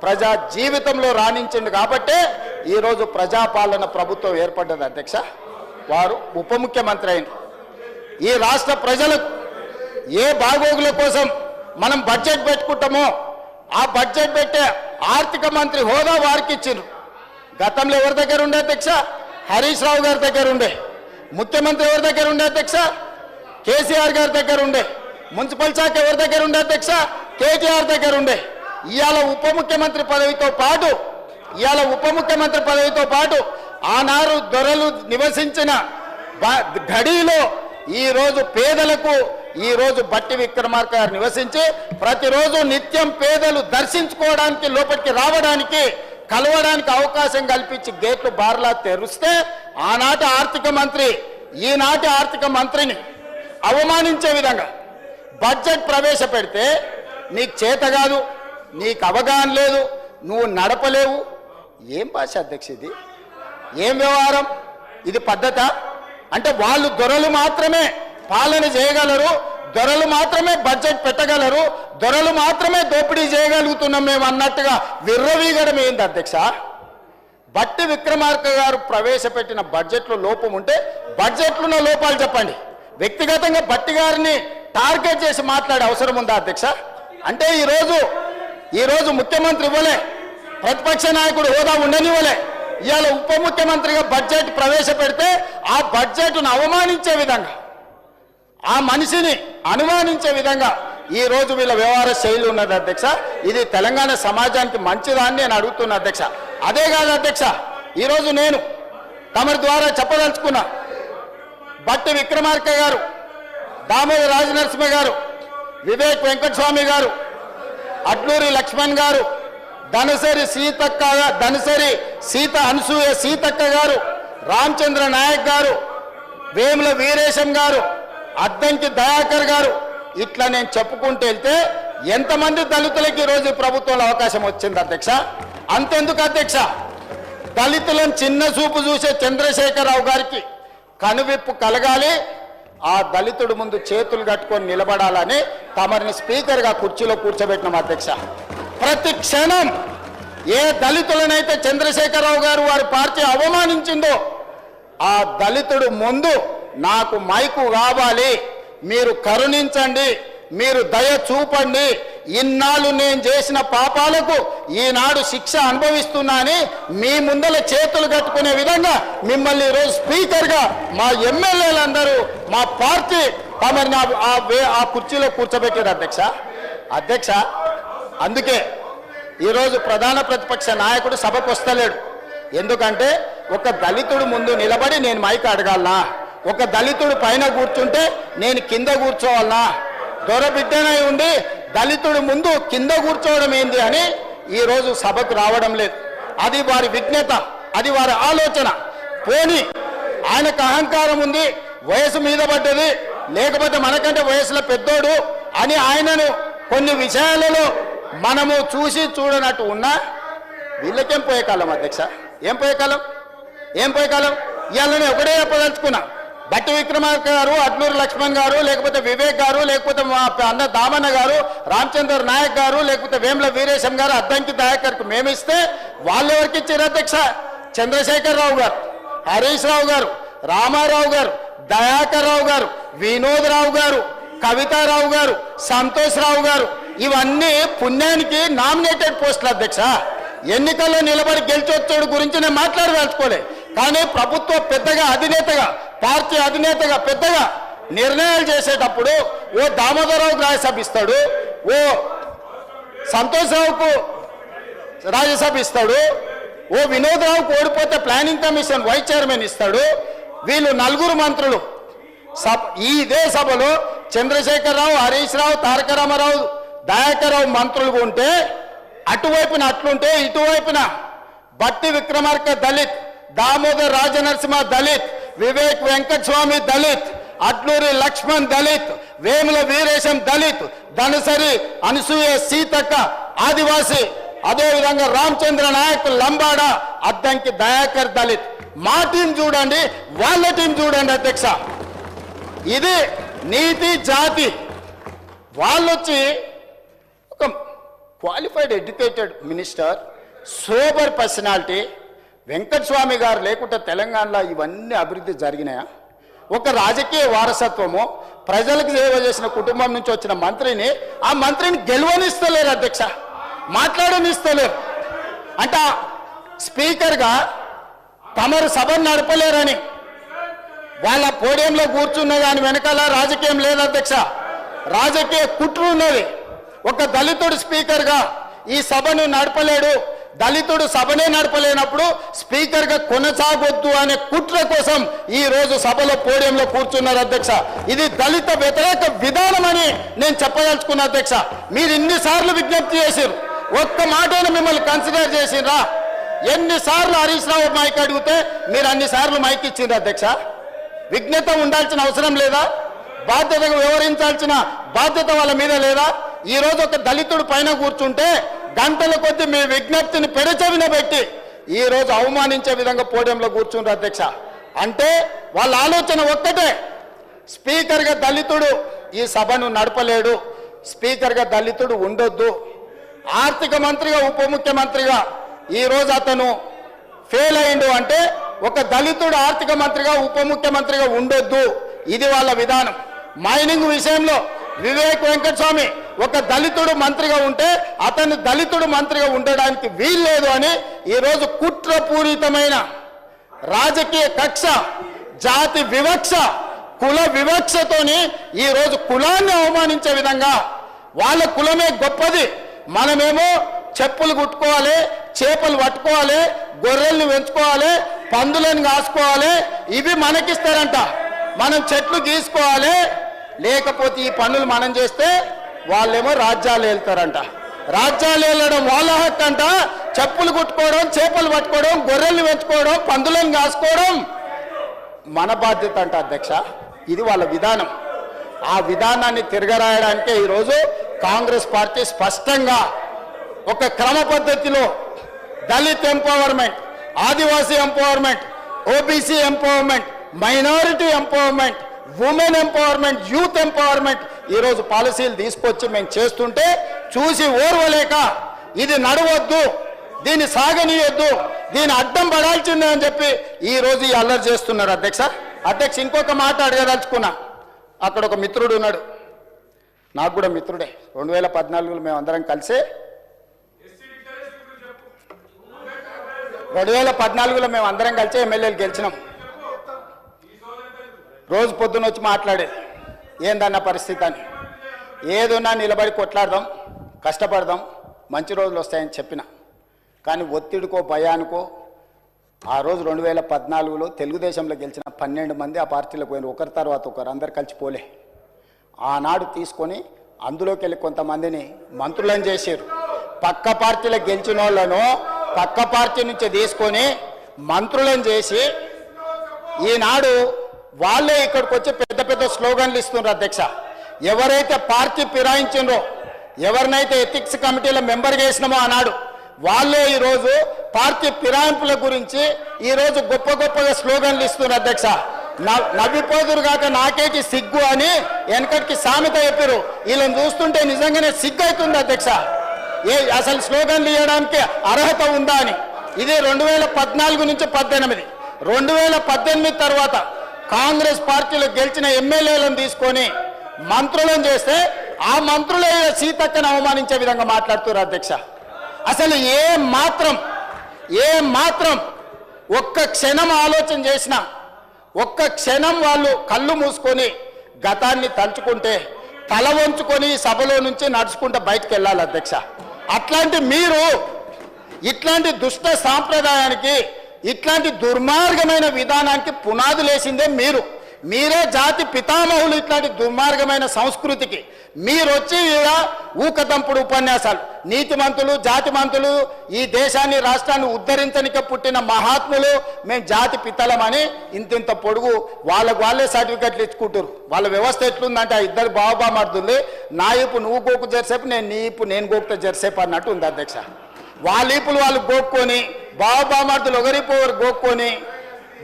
[SPEAKER 3] ప్రజా జీవితంలో రాణించింది కాబట్టే ఈరోజు ప్రజాపాలన ప్రభుత్వం ఏర్పడ్డది అధ్యక్ష. వారు ఉప ముఖ్యమంత్రి అయిన ఈ రాష్ట్ర ప్రజలకు ఏ బాగోగుల కోసం మనం బడ్జెట్ పెట్టుకుంటామో ఆ బడ్జెట్ పెట్టే ఆర్థిక మంత్రి హోదా వారికి ఇచ్చిండ్రు. గతంలో ఎవరి దగ్గర ఉండే అధ్యక్ష? హరీష్ రావు గారి దగ్గర ఉండే. ముఖ్యమంత్రి ఎవరి దగ్గర ఉండే అధ్యక్ష? కేసీఆర్ గారి దగ్గర ఉండే. మున్సిపల్ శాఖ ఎవరి దగ్గర ఉండే అధ్యక్ష? కేటీఆర్ దగ్గర ఉండే. ఇవాళ ఉప ముఖ్యమంత్రి పదవితో పాటు ఆనాడు దొరలు నివసించిన గడిలో ఈరోజు పేదలకు ఈరోజు బట్టి విక్రమార్క గారు నివసించి ప్రతిరోజు నిత్యం పేదలు దర్శించుకోవడానికి, లోపలికి రావడానికి, కలవడానికి అవకాశం కల్పించి గేట్లు బార్లా తెరిస్తే ఆనాటి ఆర్థిక మంత్రి ఈనాటి ఆర్థిక మంత్రిని అవమానించే విధంగా బడ్జెట్ ప్రవేశపెడితే నీకు చేత కాదు, నీకు అవగాహన లేదు, నువ్వు నడపలేవు. ఏం భాష అధ్యక్ష ఇది? ఏం వ్యవహారం ఇది? పద్ధత అంటే వాళ్ళు దొరలు మాత్రమే పాలన చేయగలరు, దొరలు మాత్రమే బడ్జెట్ పెట్టగలరు, దొరలు మాత్రమే దోపిడీ చేయగలుగుతున్నాం మేము అన్నట్టుగా విర్రవీగడం ఏంది అధ్యక్ష? బట్టి విక్రమార్క గారు ప్రవేశపెట్టిన బడ్జెట్లో లోపం ఉంటే బడ్జెట్లున్న లోపాలు చెప్పండి. వ్యక్తిగతంగా బట్టి గారిని టార్గెట్ చేసి మాట్లాడే అవసరం ఉందా అధ్యక్ష? అంటే ఈరోజు ముఖ్యమంత్రి ఇవ్వలే, ప్రతిపక్ష నాయకుడు హోదా ఉండనివ్వలే, ఇవాళ ఉప ముఖ్యమంత్రిగా బడ్జెట్ ప్రవేశపెడితే ఆ బడ్జెట్ను అవమానించే విధంగా, ఆ మనిషిని అనుమానించే విధంగా ఈరోజు వీళ్ళ వ్యవహార శైలి ఉన్నది అధ్యక్ష. ఇది తెలంగాణ సమాజానికి మంచిదాన్ని నేను అడుగుతున్నా అధ్యక్ష. అదే కాదు అధ్యక్ష, ఈరోజు నేను తమరి ద్వారా చెప్పదలుచుకున్నా, బట్టి విక్రమార్క గారు, దామోదర రాజనరసింహ గారు, వివేక్ వెంకటస్వామి గారు, అడ్లూరి లక్ష్మణ్ గారు, ధనసరి సీత అనసూయ సీతక్క గారు, రామచంద్ర నాయక్ గారు, వేముల వీరేశం గారు, అద్దంకి దయాకర్ గారు, ఇట్లా నేను చెప్పుకుంటూ వెళ్తే ఎంతమంది దళితులకి ఈరోజు ప్రభుత్వంలో అవకాశం వచ్చింది అధ్యక్ష? అంతెందుకు అధ్యక్ష, దళితులను చిన్న చూపు చూసే చంద్రశేఖరరావు గారికి కనువిప్పు కలగాలి, ఆ దళితుడు ముందు చేతులు కట్టుకొని నిలబడాలని తమరిని స్పీకర్గా కుర్చీలో కూర్చోబెట్టినాం అధ్యక్ష. ప్రతి క్షణం ఏ దళితులనైతే చంద్రశేఖరరావు గారు వారి పార్టీ అవమానించిందో ఆ దళితుడు ముందు నాకు మైకు కావాలి, మీరు కరుణించండి, మీరు దయ చూపండి, ఇన్నాళ్ళు నేను చేసిన పాపాలకు ఈనాడు శిక్ష అనుభవిస్తున్నానని మీ ముందల చేతులు కట్టుకునే విధంగా మిమ్మల్ని ఈరోజు స్పీకర్గా మా ఎమ్మెల్యేలందరూ మా పార్టీ తమని ఆ కుర్చీలో కూర్చోబెట్టారు అధ్యక్ష. అందుకే ఈరోజు ప్రధాన ప్రతిపక్ష నాయకుడు సభకు వస్తలేడు. ఎందుకంటే ఒక దళితుడు ముందు నిలబడి నేను మైక్ అడగాలనా, ఒక దళితుడు పైన కూర్చుంటే నేను కింద కూర్చోవాలనా, దొరబిడ్డనై ఉండి దళితుడు ముందు కింద కూర్చోవడం ఏంది అని ఈరోజు సభకు రావడం లేదు. అది వారి విజ్ఞత, అది వారి ఆలోచన. పోని ఆయనకు అహంకారం ఉంది, వయసు మీద పడ్డది, లేకపోతే మనకంటే వయసులో పెద్దోడు అని ఆయనను కొన్ని విషయాలలో మనము చూసి చూడనట్టు ఉన్నా వీళ్ళకేం పోయే కాలం అధ్యక్ష? ఏం పోయే కాలం? ఇవాళ నేను ఒకటే చెప్పదలుచుకున్నా, బట్టి విక్రమార్క గారు, అడ్లూరి లక్ష్మణ్ గారు, లేకపోతే వివేక్ గారు, లేకపోతే మా అన్న దామన్న గారు, రామచంద్ర నాయక్ గారు, లేకపోతే వేముల వీరేశం గారు, అద్దంకి దయాకర్కు మేమిస్తే వాళ్ళు ఎవరికి ఇచ్చారు అధ్యక్ష? చంద్రశేఖరరావు గారు, హరీష్ రావు గారు, రామారావు గారు, దయాకర్ రావు గారు, వినోద్ రావు గారు, కవితారావు గారు, సంతోష్ రావు గారు, ఇవన్నీ పుణ్యానికి నామినేటెడ్ పోస్టులు అధ్యక్ష. ఎన్నికల్లో నిలబడి గెలిచొచ్చాడు గురించి నేను మాట్లాడదలుచుకోలే. కానీ ప్రభుత్వ పెద్దగా అధినేతగా, పార్టీ అధినేతగా పెద్దగా నిర్ణయాలు చేసేటప్పుడు ఓ దామోదరరావు రాజ్యసభ ఇస్తాడు, ఓ ఓ సంతోష్ రావుకు రాజ్యసభ ఇస్తాడు, ఓ వినోద్ రావుకు ఓడిపోతే ప్లానింగ్ కమిషన్ వైస్ చైర్మన్ ఇస్తాడు. వీళ్ళు నలుగురు మంత్రులు ఇదే సభలో చంద్రశేఖరరావు, హరీష్ రావు, తారక రామారావు, దయాకర్ రావు మంత్రులుగా ఉంటే అటువైపున అట్లుంటే ఇటువైపున బట్టి విక్రమార్క దళిత్, దామోదర్ రాజనరసింహ దళిత్, వివేక్ వెంకటస్వామి దళిత్, అట్లూరి లక్ష్మణ్ దళిత్, వేముల వీరేశం దళిత్, ధనసరి అనసూయ సీతక్క ఆదివాసి, అదేవిధంగా రామచంద్ర నాయక్ లంబాడ, అద్దంకి దయాకర్ దళిత్. మా టీం చూడండి, వాళ్ళ టీం చూడండి అధ్యక్ష. ఇది నీతి జాతి. వాళ్ళొచ్చి ఒక qualified educated minister, sober personality. Venkataswamy గారు లేకుంటే తెలంగాణలో ఇవన్నీ అభివృద్ధి జరిగినాయా? ఒక రాజకీయ వారసత్వము, ప్రజలకు సేవ చేసిన కుటుంబం నుంచి వచ్చిన మంత్రిని, ఆ మంత్రిని గెలువనిస్తలేరు అధ్యక్ష, మాట్లాడనిస్తలేరు. అంటే స్పీకర్గా తమరు సభను నడపలేరని వాళ్ళ పోడియంలో కూర్చున్న దాని వెనకాల రాజకీయం లేదు అధ్యక్ష, రాజకీయ కుట్ర ఉన్నది. ఒక దళితుడు స్పీకర్గా ఈ సభను నడపలేడు, దళితుడు సభనే నడపలేనప్పుడు స్పీకర్గా కొనసాగొద్దు అనే కుట్ర కోసం ఈ రోజు సభలో పోడియంలో కూర్చున్నారు అధ్యక్ష. ఇది దళిత వ్యతిరేక విధానం అని నేను చెప్పదలుచుకున్నా అధ్యక్ష. మీరు ఇన్నిసార్లు విజ్ఞప్తి చేశారు, ఒక్క మాటను మిమ్మల్ని కన్సిడర్ చేసిండ్రా? ఎన్నిసార్లు హరీష్ రావు మైక్ అడిగితే మీరు అన్నిసార్లు మైక్ ఇచ్చిండ్రు అధ్యక్ష? విజ్ఞత ఉండాల్సిన అవసరం లేదా? బాధ్యతగా వ్యవహరించాల్సిన బాధ్యత వాళ్ళ మీద లేదా? ఈ రోజు ఒక దళితుడు పైన కూర్చుంటే గంటల కొద్దీ మీ విజ్ఞప్తిని పెడచెవిన పెట్టి ఈ రోజు అవమానించే విధంగా పోడియంలో కూర్చుండ్రు అధ్యక్ష. అంటే వాళ్ళ ఆలోచన ఒక్కటే, స్పీకర్గా దళితుడు ఈ సభను నడపలేడు, స్పీకర్గా దళితుడు ఉండొద్దు. ఆర్థిక మంత్రిగా, ఉప ముఖ్యమంత్రిగా ఈ రోజు అతను ఫెయిల్ అయిండు అంటే ఒక దళితుడు ఆర్థిక మంత్రిగా, ఉప ముఖ్యమంత్రిగా ఉండొద్దు. ఇది వాళ్ళ విధానం. మైనింగ్ విషయంలో వివేక్ వెంకటస్వామి ఒక దళితుడు మంత్రిగా ఉంటే అతను దళితుడు మంత్రిగా ఉండడానికి వీల్లేదు అని ఈరోజు కుట్రపూరితమైన రాజకీయ కక్ష, జాతి వివక్ష, కుల వివక్షతోని ఈరోజు కులాన్ని అవమానించే విధంగా, వాళ్ళ కులమే గొప్పది, మనమేమో చెప్పులు కుట్టుకోవాలి, చేపలు పట్టుకోవాలి, గొర్రెల్ని పెంచుకోవాలి, పందులను కాసుకోవాలి, ఇవి మనకిస్తారంట. మనం చెట్లు గీసుకోవాలి, లేకపోతే ఈ పనులు మనం చేస్తే వాళ్ళేమో రాజ్యాలు వెళ్తారంట. రాజ్యాలు వెళ్ళడం వాళ్ళ హక్కు అంట. చెప్పులు కుట్టుకోవడం, చేపలు పట్టుకోవడం, గొర్రెల్ని పెంచుకోవడం, పందులను కాసుకోవడం మన బాధ్యత అంట అధ్యక్ష. ఇది వాళ్ళ విధానం. ఆ విధానాన్ని తిరగరాయడానికే ఈరోజు కాంగ్రెస్ పార్టీ స్పష్టంగా ఒక క్రమ పద్ధతిలో Dalit empowerment, Adivasi empowerment, OBC empowerment, minority empowerment, women empowerment, youth empowerment ఈరోజు పాలసీలు తీసుకొచ్చి మేము చేస్తుంటే చూసి ఓర్వలేక ఇది నడవద్దు, దీన్ని సాగనీయొద్దు, దీన్ని అడ్డం పడాల్సిందే అని చెప్పి ఈరోజు ఈ అల్లరి చేస్తున్నారు అధ్యక్ష. అధ్యక్ష, ఇంకొక మాట అడగదలుచుకున్నా. అక్కడ ఒక మిత్రుడు ఉన్నాడు, నాకు కూడా మిత్రుడే. 2014లో మేము అందరం కలిసి 2014లో మేము అందరం కలిసి ఎమ్మెల్యేలు గెలిచినాం. రోజు పొద్దున వచ్చి మాట్లాడేది ఏందన్న పరిస్థితి అని. ఏదున్నా నిలబడి కొట్లాడదాం, కష్టపడదాం, మంచి రోజులు వస్తాయని చెప్పిన. కానీ ఒత్తిడికో భయానికో ఆ రోజు 2014లో తెలుగుదేశంలో గెలిచిన 12 మంది ఆ పార్టీలకు పోయిన, ఒకరి తర్వాత ఒకరు, అందరు కలిసి పోలే. ఆనాడు తీసుకొని అందులోకి వెళ్ళి కొంతమందిని మంత్రులను చేశారు. పక్క పార్టీలో గెలిచిన వాళ్ళను పక్క పార్టీ నుంచి తీసుకొని మంత్రులను చేసి ఈనాడు వాళ్ళే ఇక్కడికి వచ్చి పెద్ద పెద్ద స్లోగన్లు ఇస్తున్నారు అధ్యక్ష. ఎవరైతే పార్టీ ఫిరాయించిండ్రో, ఎవరినైతే ఎథిక్స్ కమిటీలో మెంబర్ చేసినామో ఆనాడు, వాళ్ళే ఈరోజు పార్టీ ఫిరాయింపుల గురించి ఈరోజు గొప్ప గొప్పగా స్లోగన్లు ఇస్తున్నారు అధ్యక్ష. నవ్విపోదురు కాక నాకేకి సిగ్గు అని వెనకటికి సామెత చెప్పారు. వీళ్ళని చూస్తుంటే నిజంగానే సిగ్గు అవుతుంది అధ్యక్ష. అసలు స్లోగన్లు ఇవ్వడానికి అర్హత ఉందా అని. ఇది 2014 నుంచి 18. 2018 తర్వాత కాంగ్రెస్ పార్టీలో గెలిచిన ఎమ్మెల్యేలను తీసుకొని మంత్రులను చేస్తే ఆ మంత్రులే సీతక్కను అవమానించే విధంగా మాట్లాడుతున్నారు అధ్యక్ష. అసలు ఏ మాత్రం ఒక్క క్షణం ఆలోచన చేసినా, ఒక్క క్షణం వాళ్ళు కళ్ళు మూసుకొని గతాన్ని తలుచుకుంటే తల వంచుకొని సభలో నుంచి నడుచుకుంటూ బయటకు వెళ్ళాలి అధ్యక్ష. అట్లాంటి మీరు ఇట్లాంటి దుష్ట సాంప్రదాయానికి, ఇట్లాంటి దుర్మార్గమైన విధానానికి పునాదులేసిందే మీరు. మీరే జాతి పితామహులు. ఇట్లాంటి దుర్మార్గమైన సంస్కృతికి మీరు వచ్చి ఊకదంపుడు ఉపన్యాసాలు, నీతిమంతులు, జాతిమంతులు, ఈ దేశాన్ని రాష్ట్రాన్ని ఉద్ధరించనిక పుట్టిన మహాత్ములు, మేము జాతి పితలమని ఇంతింత పొడుగు వాళ్ళే సర్టిఫికెట్లు ఇచ్చుకుంటారు. వాళ్ళ వ్యవస్థ ఎట్లుందంటే, ఆ ఇద్దరు బాబామర్దులు, నా ఇప్పు నువ్వు గోకు జరిసేపు, నేను గోకుతా జరిసేపు అన్నట్టు ఉంది అధ్యక్ష. వాళ్ళ ఈపులు వాళ్ళు గోక్కొని, బాబామర్దులు ఒకరిపు ఒకరు గోక్కొని,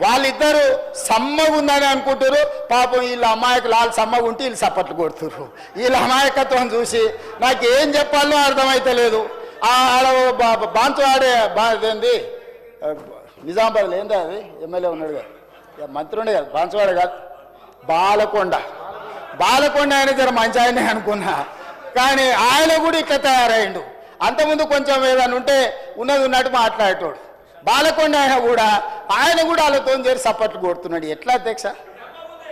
[SPEAKER 3] వాళ్ళిద్దరు సమ్మగా ఉందని అనుకుంటారు. పాపం వీళ్ళ అమాయకులు, వాళ్ళు సమ్మగా ఉంటే వీళ్ళు చప్పట్లు కొడుతున్నారు. వీళ్ళ అమాయకత్వం చూసి నాకు ఏం చెప్పాలో అర్థమైతే లేదు. ఆడ బాంచు ఆడే ఏంది నిజామాబాద్లో ఏంది అది ఎమ్మెల్యే ఉన్నాడు కదా, మంత్రి ఉండే కదా, బాంచువాడే కాదు, బాలకొండ ఆయన జర మంచి ఆయనే అనుకున్నా. కానీ ఆయన కూడా ఇట్లా తయారైండు. అంతకుముందు కొంచెం ఏదైనా ఉంటే ఉన్నది ఉన్నట్టు మాట్లాడేటోడు. బాలకొండ ఆయన కూడా వాళ్ళతో చేరి సపోర్ట్లు కొడుతున్నాడు. ఎట్లా అధ్యక్ష?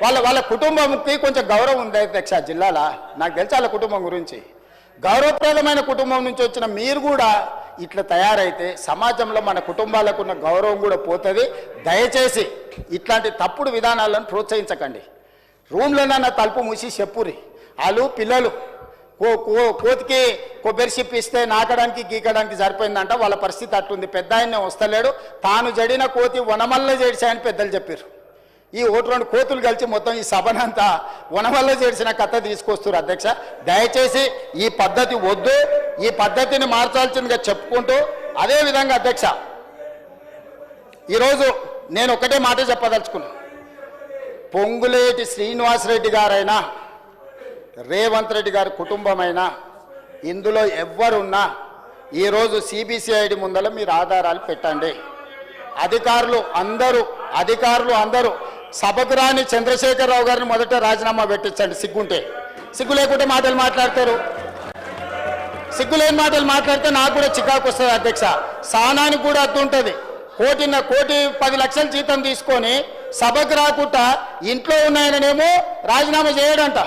[SPEAKER 3] వాళ్ళ కుటుంబంకి కొంచెం గౌరవం ఉంది అధ్యక్ష జిల్లాలో. నాకు తెలుసు వాళ్ళ కుటుంబం గురించి. గౌరవప్రదమైన కుటుంబం నుంచి వచ్చిన మీరు కూడా ఇట్లా తయారైతే సమాజంలో మన కుటుంబాలకు ఉన్న గౌరవం కూడా పోతుంది. దయచేసి ఇట్లాంటి తప్పుడు విధానాలను ప్రోత్సహించకండి. రూమ్లోనన్నా తలుపు మూసి చెప్పురి. వాళ్ళు పిల్లలు కోతికి కొబ్బరి చిప్పి ఇస్తే నాకడానికి గీకడానికి సరిపోయిందంట. వాళ్ళ పరిస్థితి అట్టుంది. పెద్ద ఆయన్నే వస్తలేడు, తాను జడిన కోతి వనమల్ల చేడిచాయని పెద్దలు చెప్పారు. ఈ 1-2 కోతులు కలిసి మొత్తం ఈ సభనంతా వనమల్ల చేసిన కథ తీసుకొస్తారు అధ్యక్ష. దయచేసి ఈ పద్ధతి వద్దు, ఈ పద్ధతిని మార్చాల్సిందిగా చెప్పుకుంటూ, అదేవిధంగా అధ్యక్ష ఈరోజు నేను ఒకటే మాట చెప్పదలుచుకున్నాను. పొంగులేటి శ్రీనివాసరెడ్డి గారైనా, రేవంత్ రెడ్డి గారి కుటుంబమైనా, ఇందులో ఎవ్వరున్నా ఈరోజు సిబిసిఐడి ముందర మీరు ఆధారాలు పెట్టండి. అధికారులు అందరూ సభకు రాని చంద్రశేఖరరావు గారిని మొదట రాజీనామా పెట్టించండి. సిగ్గు లేకుంటే మాటలు మాట్లాడతారు. సిగ్గులేని మాటలు మాట్లాడితే నాకు కూడా చికాకు వస్తుంది అధ్యక్ష. సహనానికి కూడా అర్థం ఉంటుంది. 1,10 లక్షల జీతం తీసుకొని సభకు రాకుండా ఇంట్లో ఉన్నాయననేమో రాజీనామా చేయడంట,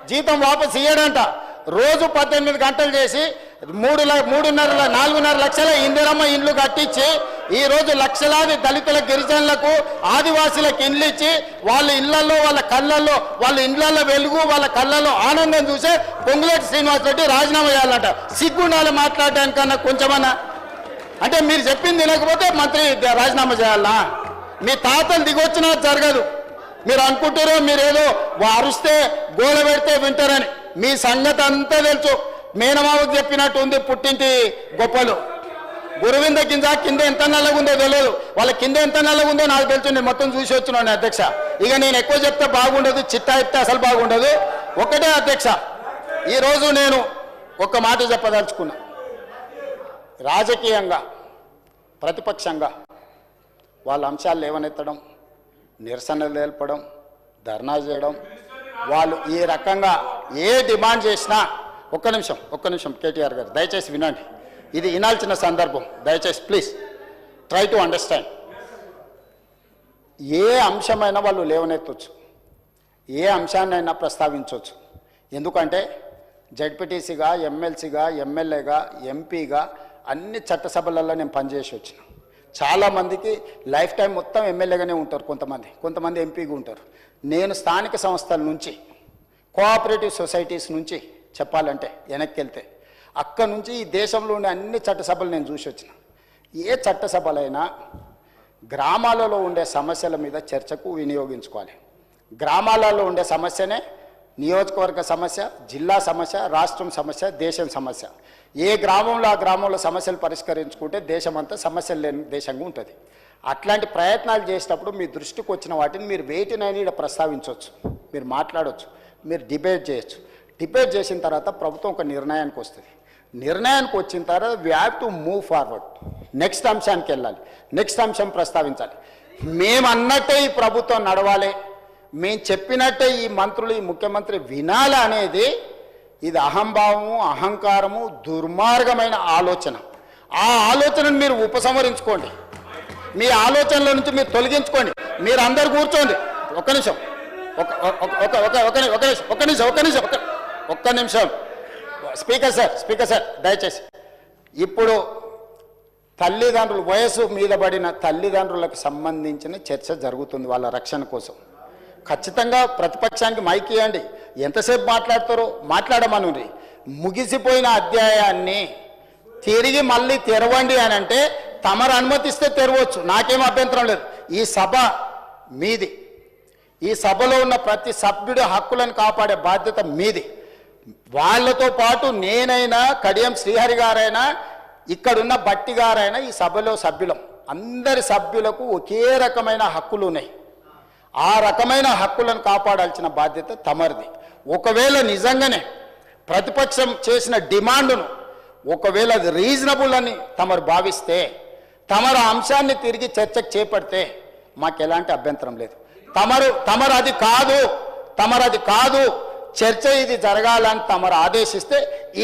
[SPEAKER 3] జీతం వాపసు ఇయ్యడంట. రోజు 18 గంటలు చేసి 4.5 లక్షల ఇందిరమ్మ ఇండ్లు కట్టించి ఈరోజు లక్షలాది దళితుల, గిరిజనులకు, ఆదివాసీలకు ఇండ్లు ఇచ్చి వాళ్ళ ఇళ్లలో, వాళ్ళ కళ్ళల్లో, వాళ్ళ ఇండ్లలో వెలుగు, వాళ్ళ కళ్ళల్లో ఆనందం చూసే పొంగులేటి శ్రీనివాసరెడ్డి రాజీనామా చేయాలంట. సిగ్గుండాలి మాట్లాడడానికన్నా కొంచెమన్నా. అంటే మీరు చెప్పింది తినకపోతే మంత్రి రాజీనామా చేయాలనా? మీ తాతలు దిగొచ్చినా జరగదు. మీరు అనుకుంటారో మీరేదో అరుస్తే గోల పెడితే వింటారని. మీ సంగతి అంతా తెలుసు. మేనమావకు చెప్పినట్టు ఉంది పుట్టింటి గొప్పలు. గురువింద కింద ఎంత నల్లగుందో తెలియదు. వాళ్ళ కింద ఎంత నల్లగుందో నాకు తెలుసు. నేను మొత్తం చూసి వచ్చినాను అధ్యక్ష. ఇక నేను ఎక్కువ చెప్తే బాగుండదు, చిట్టా చెప్తే అసలు బాగుండదు. ఒకటే అధ్యక్ష, ఈరోజు నేను ఒక మాట చెప్పదలుచుకున్నా. రాజకీయంగా, ప్రతిపక్షంగా వాళ్ళ అంశాలు లేవనెత్తడం, నిరసనలు తెలపడం, ధర్నా చేయడం, వాళ్ళు ఈ రకంగా ఏ డిమాండ్ చేసినా, ఒక్క నిమిషం కేటీఆర్ గారు దయచేసి వినండి. ఇది వినాల్సిన సందర్భం. దయచేసి ప్లీజ్ ట్రై టు అండర్స్టాండ్. ఏ అంశమైనా వాళ్ళు లేవనెత్తవచ్చు, ఏ అంశాన్నైనా ప్రస్తావించవచ్చు. ఎందుకంటే జడ్పీటీసీగా, ఎమ్మెల్సీగా, ఎమ్మెల్యేగా, ఎంపీగా అన్ని చట్టసభలలో నేను పనిచేసి వచ్చిన. చాలామందికి లైఫ్ టైం మొత్తం ఎమ్మెల్యేగానే ఉంటారు, కొంతమంది ఎంపీగా ఉంటారు. నేను స్థానిక సంస్థల నుంచి, కోఆపరేటివ్ సొసైటీస్ నుంచి చెప్పాలంటే వెనక్కి వెళ్తే అక్కడ నుంచి ఈ దేశంలో ఉండే అన్ని చట్టసభలు నేను చూసి వచ్చిన. ఏ చట్టసభలైనా గ్రామాలలో ఉండే సమస్యల మీద చర్చకు వినియోగించుకోవాలి. గ్రామాలలో ఉండే సమస్యనే నియోజకవర్గ సమస్య, జిల్లా సమస్య, రాష్ట్రం సమస్య, దేశం సమస్య. ఏ గ్రామంలో ఆ గ్రామంలో సమస్యలు పరిష్కరించుకుంటే దేశమంతా సమస్యలు లేని దేశంగా ఉంటుంది. అట్లాంటి ప్రయత్నాలు చేసేటప్పుడు మీ దృష్టికి వచ్చిన వాటిని మీరు వేటినైనా ఇక్కడ ప్రస్తావించవచ్చు, మీరు మాట్లాడవచ్చు, మీరు డిబేట్ చేయొచ్చు. డిబేట్ చేసిన తర్వాత ప్రభుత్వం ఒక నిర్ణయానికి వస్తుంది. నిర్ణయానికి వచ్చిన తర్వాత we have to move forward. Next అంశానికి వెళ్ళాలి, నెక్స్ట్ అంశం ప్రస్తావించాలి. మేము అన్నట్టే ఈ ప్రభుత్వం నడవాలి, మేము చెప్పినట్టే ఈ మంత్రులు, ఈ ముఖ్యమంత్రి వినాలి అనేది ఇది అహంభావము, అహంకారము, దుర్మార్గమైన ఆలోచన. ఆ ఆలోచనను మీరు ఉపసంహరించుకోండి. మీ ఆలోచనల నుంచి మీరు తొలగించుకోండి. మీరు అందరు కూర్చోండి. ఒక్క నిమిషం ఒక్క నిమిషం స్పీకర్ సార్ దయచేసి ఇప్పుడు తల్లిదండ్రులు వయసు మీద పడిన తల్లిదండ్రులకు సంబంధించిన చర్చ జరుగుతుంది వాళ్ళ రక్షణ కోసం. ఖచ్చితంగా ప్రతిపక్షానికి మైక్ ఇవ్వండి, ఎంతసేపు మాట్లాడతారో మాట్లాడమనుంది. ముగిసిపోయిన అధ్యాయాన్ని తిరిగి మళ్ళీ తెరవండి అని అంటే తమరు అనుమతిస్తే తెరవచ్చు, నాకేం అభ్యంతరం లేదు. ఈ సభ మీది, ఈ సభలో ఉన్న ప్రతి సభ్యుడి హక్కులను కాపాడే బాధ్యత మీది. వాళ్ళతో పాటు నేనైనా కడియం శ్రీహరి గారైనా ఇక్కడున్న బట్టి గారైనా ఈ సభలో సభ్యులం. అందరి సభ్యులకు ఒకే రకమైన హక్కులు ఉన్నాయి. ఆ రకమైన హక్కులను కాపాడాల్సిన బాధ్యత తమరిది. ఒకవేళ నిజంగానే ప్రతిపక్షం చేసిన డిమాండ్ను ఒకవేళ అది రీజనబుల్ అని తమరు భావిస్తే తమరు అంశాన్ని తిరిగి చర్చకు చేపడితే మాకు ఎలాంటి అభ్యంతరం లేదు. తమరు అది కాదు చర్చ ఇది జరగాలని తమరు ఆదేశిస్తే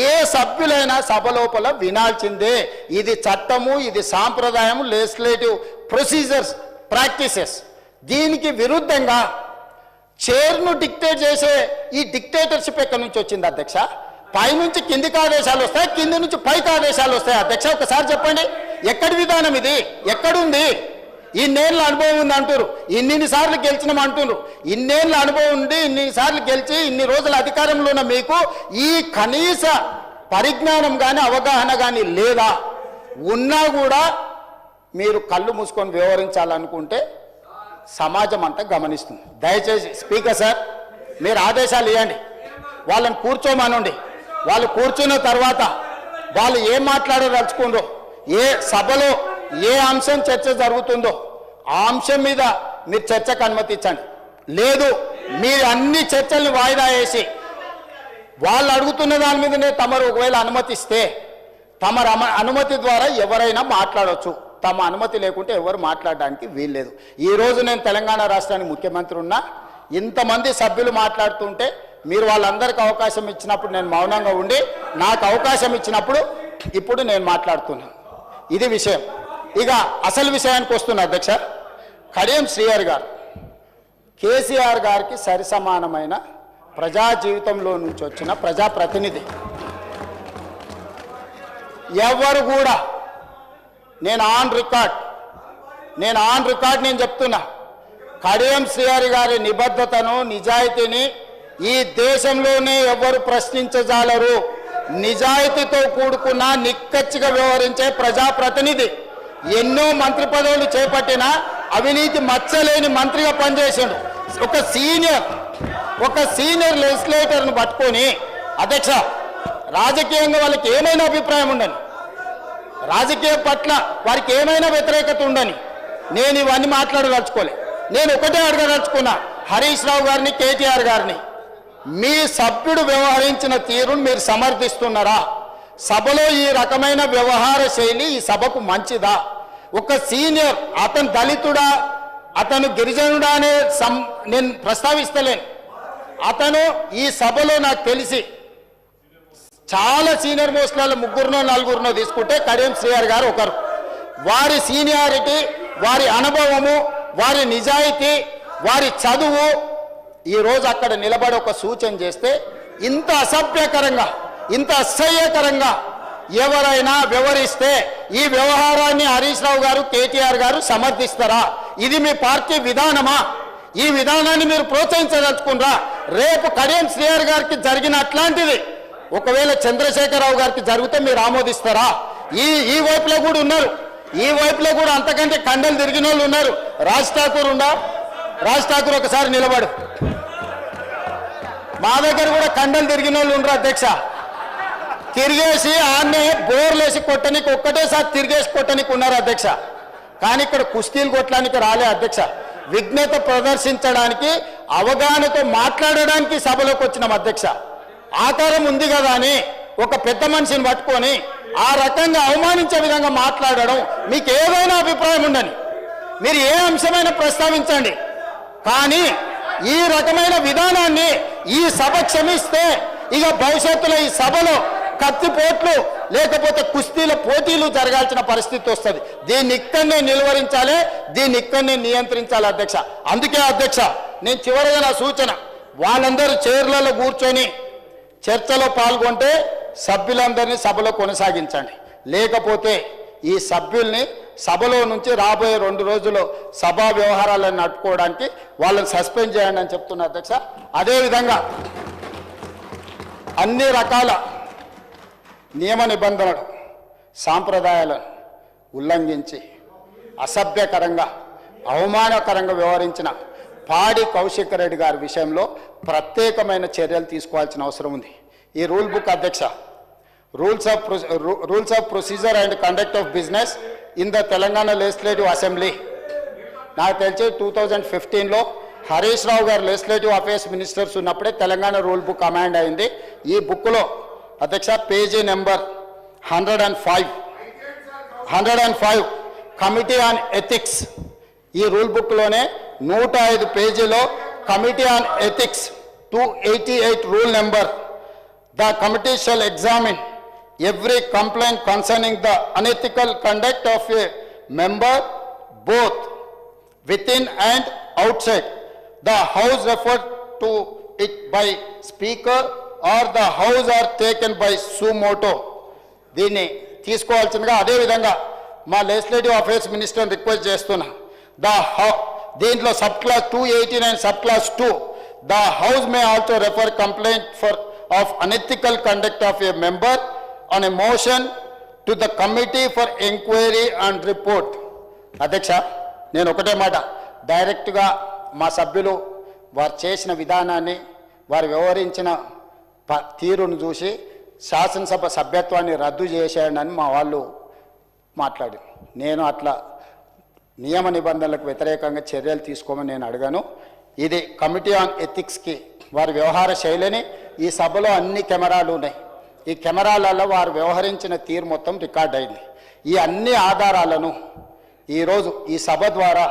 [SPEAKER 3] ఏ సభ్యులైనా సభ లోపల వినాల్సిందే. ఇది చట్టము, ఇది సాంప్రదాయము, లెజిస్లేటివ్ ప్రొసీజర్స్ ప్రాక్టీసెస్. దీనికి విరుద్ధంగా చైర్ను డిక్టేట్ చేసే ఈ డిక్టేటర్షిప్ ఎక్కడి నుంచి వచ్చింది అధ్యక్ష? పైనుంచి కిందికి ఆదేశాలు వస్తాయి, కింది నుంచి పైకి ఆదేశాలు వస్తాయి. అధ్యక్ష ఒకసారి చెప్పండి, ఎక్కడి విధానం ఇది? ఎక్కడుంది? ఇన్నేళ్ళ అనుభవం ఉంది అంటారు, ఇన్నిసార్లు గెలిచినాం అంటున్నారు. ఇన్నేళ్ళ అనుభవం ఉండి ఇన్నిసార్లు గెలిచి ఇన్ని రోజుల అధికారంలో ఉన్న మీకు ఈ కనీస పరిజ్ఞానం కానీ అవగాహన కానీ లేదా? ఉన్నా కూడా మీరు కళ్ళు మూసుకొని వ్యవహరించాలనుకుంటే సమాజం అంతా గమనిస్తుంది. దయచేసి స్పీకర్ సార్ మీరు ఆదేశాలు ఇవ్వండి, వాళ్ళని కూర్చోమనండి. వాళ్ళు కూర్చున్న తర్వాత వాళ్ళు ఏం మాట్లాడదలుచుకుందో, ఏ సభలో ఏ అంశం చర్చ జరుగుతుందో ఆ అంశం మీద మీరు చర్చకు అనుమతించండి. లేదు మీరు అన్ని చర్చల్ని వాయిదా వేసి వాళ్ళు అడుగుతున్న దాని మీదనే తమరు ఒకవేళ అనుమతిస్తే తమరు అనుమతి ద్వారా ఎవరైనా మాట్లాడవచ్చు. తమ అనుమతి లేకుంటే ఎవరు మాట్లాడడానికి వీల్లేదు. ఈరోజు నేను తెలంగాణ రాష్ట్రానికి ముఖ్యమంత్రి ఉన్నా, ఇంతమంది సభ్యులు మాట్లాడుతుంటే మీరు వాళ్ళందరికీ అవకాశం ఇచ్చినప్పుడు నేను మౌనంగా ఉండి, నాకు అవకాశం ఇచ్చినప్పుడు ఇప్పుడు నేను మాట్లాడుతున్నాను. ఇది విషయం. ఇక అసలు విషయానికి వస్తున్నా అధ్యక్ష. కడియం శ్రీహరి గారు కేసీఆర్ గారికి సరిసమానమైన ప్రజా జీవితంలో నుంచి వచ్చిన ప్రజాప్రతినిధి. ఎవరు కూడా నేను ఆన్ రికార్డ్ నేను చెప్తున్నా, కడియం శ్రీహరి గారి నిబద్ధతను నిజాయితీని ఈ దేశంలోనే ఎవరు ప్రశ్నించజాలరు. నిజాయితీతో కూడుకున్న నిక్కచ్చిగా వ్యవహరించే ప్రజాప్రతినిధి. ఎన్నో మంత్రి పదవులు చేపట్టిన అవినీతి మచ్చలేని మంత్రిగా పనిచేసాడు. ఒక సీనియర్ లెజిస్లేటర్ను పట్టుకొని అధ్యక్ష రాజకీయంగా వాళ్ళకి ఏమైనా అభిప్రాయం ఉండని, రాజకీయం పట్ల వారికి ఏమైనా వ్యతిరేకత ఉండని నేను ఇవన్నీ మాట్లాడదలుచుకోలే. నేను ఒకటే అడగదలుచుకున్నా, హరీష్ రావు గారిని, కేటీఆర్ గారిని, మీ సభ్యుడు వ్యవహరించిన తీరును మీరు సమర్థిస్తున్నారా? సభలో ఈ రకమైన వ్యవహార శైలి ఈ సభకు మంచిదా? ఒక సీనియర్, అతను దళితుడా, అతను గిరిజనుడా అనే నేను ప్రస్తావిస్తలేను. అతను ఈ సభలో నాకు తెలిసి చాలా సీనియర్ మోస్ట్లలో 3-4 తీసుకుంటే కడియం శ్రీహరి గారు ఒకరు. వారి సీనియారిటీ, వారి అనుభవము, వారి నిజాయితీ, వారి చదువు ఈరోజు అక్కడ నిలబడి ఒక సూచన చేస్తే ఇంత అసభ్యకరంగా, ఇంత అసహ్యకరంగా ఎవరైనా వ్యవహరిస్తే ఈ వ్యవహారాన్ని హరీష్ రావు గారు, కేటీఆర్ గారు సమర్థిస్తారా? ఇది మీ పార్టీ విధానమా? ఈ విధానాన్ని మీరు ప్రోత్సహించదలుచుకున్నారా? రేపు కడియం శ్రీహరి గారికి జరిగిన అట్లాంటిది ఒకవేళ చంద్రశేఖరరావు గారికి జరిగితే మీరు ఆమోదిస్తారా? ఈ వైపులో కూడా ఉన్నారు, ఈ వైపులో కూడా అంతకంటే కండలు తిరిగిన వాళ్ళు ఉన్నారు. రాజ్ ఠాకూర్ ఒకసారి నిలబడు. మా దగ్గర కూడా కండలు తిరిగిన వాళ్ళు ఉండరు అధ్యక్ష. తిరిగేసి ఆన్నే బోర్లేసి కొట్టనికి ఒక్కటేసారి తిరిగేసి కొట్టనికి ఉన్నారు అధ్యక్ష. కానీ ఇక్కడ కుస్తీలు కొట్టడానికి రాలే అధ్యక్ష. విఘ్నత ప్రదర్శించడానికి, అవగాహనతో మాట్లాడడానికి సభలోకి వచ్చినాం అధ్యక్ష. ఆకారం ఉంది కదా అని ఒక పెద్ద మనిషిని పట్టుకొని ఆ రకంగా అవమానించే విధంగా మాట్లాడడం, మీకు ఏదైనా అభిప్రాయం ఉండని మీరు ఏ అంశమైనా ప్రస్తావించండి. కానీ ఈ రకమైన విధానాన్ని ఈ సభ క్షమిస్తే ఇక భవిష్యత్తులో ఈ సభలో కత్తిపోట్లు లేకపోతే కుస్తీల పోటీలు జరగాల్సిన పరిస్థితి వస్తుంది. దీన్ని ఇక్కడనే నిలువరించాలి, దీన్ని ఇక్కడనే నియంత్రించాలి అధ్యక్ష. అందుకే అధ్యక్ష నేను చివరిగా నా సూచన, వాళ్ళందరూ చైర్లలో కూర్చొని చర్చలో పాల్గొంటే సభ్యులందరినీ సభలో కొనసాగించండి, లేకపోతే ఈ సభ్యుల్ని సభలో నుంచి రాబోయే 2 రోజుల్లో సభా వ్యవహారాలను నడుపుకోవడానికి వాళ్ళని సస్పెండ్ చేయండి అని చెప్తున్నా అధ్యక్ష. అదేవిధంగా అన్ని రకాల నియమ నిబంధనలు సాంప్రదాయాలను ఉల్లంఘించి అసభ్యకరంగా అవమానకరంగా వ్యవహరించిన పాడి కౌశిక్ రెడ్డి గారి విషయంలో ప్రత్యేకమైన చర్యలు తీసుకోవాల్సిన అవసరం ఉంది. ఈ రూల్ బుక్ అధ్యక్ష, rules of procedure and conduct of business in the Telangana legislative assembly, నాకు తెలిసి 2015లో హరీష్ రావు గారు లెజిస్లేటివ్ అఫేర్స్ మినిస్టర్స్ ఉన్నప్పుడే తెలంగాణ రూల్ బుక్ అమాండ్ అయింది. ఈ బుక్లో అధ్యక్ష page number 105 committee on ethics, ఈ రూల్ బుక్లోనే 105 పేజీలో committee on ethics 288 rule number, the committee shall examine every complaint concerning the unethical conduct of a member both within and outside the house referred to it by speaker or the house are taken by suo motu. దీన్ని తీసుకోవాల్సిందిగా అదేవిధంగా మా legislative affairs మినిస్టర్ని request చేస్తున్నా. దీంట్లో sub class 289 sub class 2, the house may also refer complaint of unethical conduct of a member on a motion to the committee for inquiry and report. అధ్యక్ష, నేను ఒకటే మాట, డైరెక్ట్గా మా సభ్యులు వారు చేసిన విధానాన్ని, వారు వ్యవహరించిన తీరును చూసి శాసనసభ సభ్యత్వాన్ని రద్దు చేసేయండి అని మా వాళ్ళు మాట్లాడి, నేను అట్లా నియమ నిబంధనలకు వ్యతిరేకంగా చర్యలు తీసుకోమని నేను అడిగాను. ఇది కమిటీ ఆన్ ఎథిక్స్కి వారి వ్యవహార శైలిని, ఈ సభలో అన్ని కెమెరాలు ఉన్నాయి, ఈ కెమెరాలలో వారు వ్యవహరించిన తీరు మొత్తం రికార్డ్ అయింది. ఈ అన్ని ఆధారాలను ఈరోజు ఈ సభ ద్వారా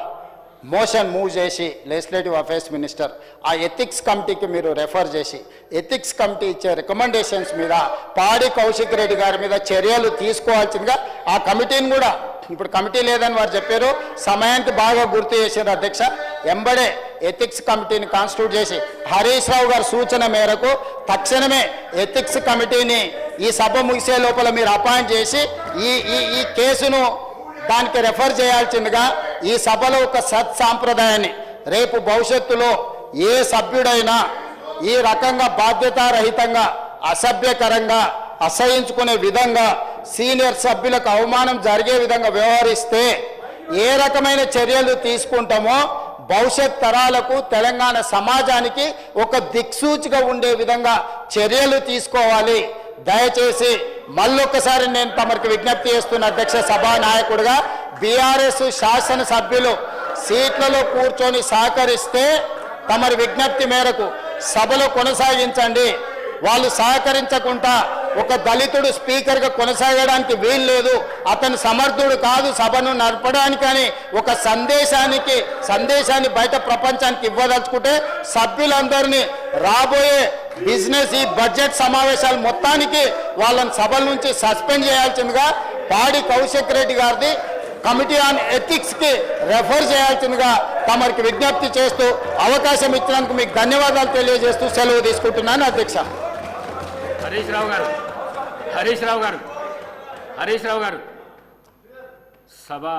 [SPEAKER 3] మోషన్ మూవ్ చేసి లెజిస్లేటివ్ అఫేర్స్ మినిస్టర్ ఆ ఎథిక్స్ కమిటీకి మీరు రెఫర్ చేసి, ఎథిక్స్ కమిటీ ఇచ్చే రికమెండేషన్స్ మీద పాడి కౌశిక్ రెడ్డి గారి మీద చర్యలు తీసుకోవాల్సిందిగా ఆ కమిటీని కూడా, ఇప్పుడు కమిటీ లేదని వారు చెప్పారు, సమయానికి బాగా గుర్తు చేశారు అధ్యక్ష. ఎంబడే ఎథిక్స్ కమిటీని కాన్స్టిట్యూట్ చేసి హరీష్ రావు గారి సూచన మేరకు తక్షణమే ఎథిక్స్ కమిటీని ఈ సభ ముగిసే లోపల మీరు అపాయింట్ చేసి ఈ కేసును దానికి రెఫర్ చేయాల్సిందిగా ఈ సభలో ఒక సత్సాంప్రదాయాన్ని, రేపు భవిష్యత్తులో ఏ సభ్యుడైనా ఈ రకంగా బాధ్యతారహితంగా అసభ్యకరంగా అసహించుకునే విధంగా సీనియర్ సభ్యులకు అవమానం జరిగే విధంగా వ్యవహరిస్తే ఏ రకమైన చర్యలు తీసుకుంటామో భవిష్యత్ తరాలకు తెలంగాణ సమాజానికి ఒక దిక్సూచిగా ఉండే విధంగా చర్యలు తీసుకోవాలి. దయచేసి మళ్ళొక్కసారి నేను తమరికి విజ్ఞప్తి చేస్తున్న అధ్యక్ష సభా నాయకుడిగా, బీఆర్ఎస్ శాసనసభ్యులు సీట్లలో కూర్చొని సహకరిస్తే తమరి విజ్ఞప్తి మేరకు సభలో కొనసాగించండి. వాళ్ళు సహకరించకుండా ఒక దళితుడు స్పీకర్గా కొనసాగడానికి వీలు లేదు, అతను సమర్థుడు కాదు సభను నడపడానికని ఒక సందేశాన్ని బయట ప్రపంచానికి ఇవ్వదలుచుకుంటే సభ్యులందరినీ రాబోయే బిజినెస్ ఈ బడ్జెట్ సమావేశాలు మొత్తానికి వాళ్ళని సభల నుంచి సస్పెండ్ చేయాల్సిందిగా పాడి కౌశిక్ రెడ్డి గారిది కమిటీ ఆన్ ఎథిక్స్కి రెఫర్ చేయాల్సిందిగా తమరికి విజ్ఞప్తి చేస్తూ అవకాశం ఇచ్చినందుకు మీకు ధన్యవాదాలు తెలియజేస్తూ సెలవు తీసుకుంటున్నాను అధ్యక్ష.
[SPEAKER 2] హరీష్ రావు గారు సభా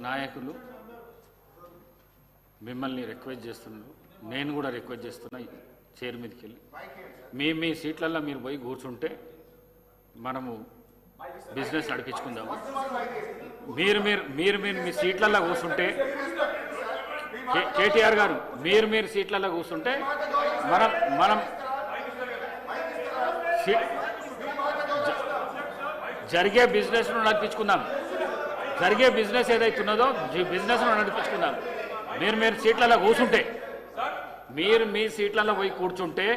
[SPEAKER 2] నాయకులు మిమ్మల్ని రిక్వెస్ట్ చేస్తున్నారు, నేను కూడా రిక్వెస్ట్ చేస్తున్నా, చైర్ మీదకి వెళ్ళి మీ సీట్లలో మీరు పోయి కూర్చుంటే మనము బిజినెస్ నడిపించుకుందాము. మీరు మీ సీట్లలో కూర్చుంటే, కేటీఆర్ గారు మీరు సీట్లలో కూర్చుంటే మనం జరిగే బిజినెస్ను నడిపించుకుందాం. జరిగే బిజినెస్ ఏదైతున్నదో బిజినెస్ను నడిపించుకుందాం. మీరు సీట్లలో కూర్చుంటే, మీరు మీ సీట్లలో పోయి కూర్చుంటే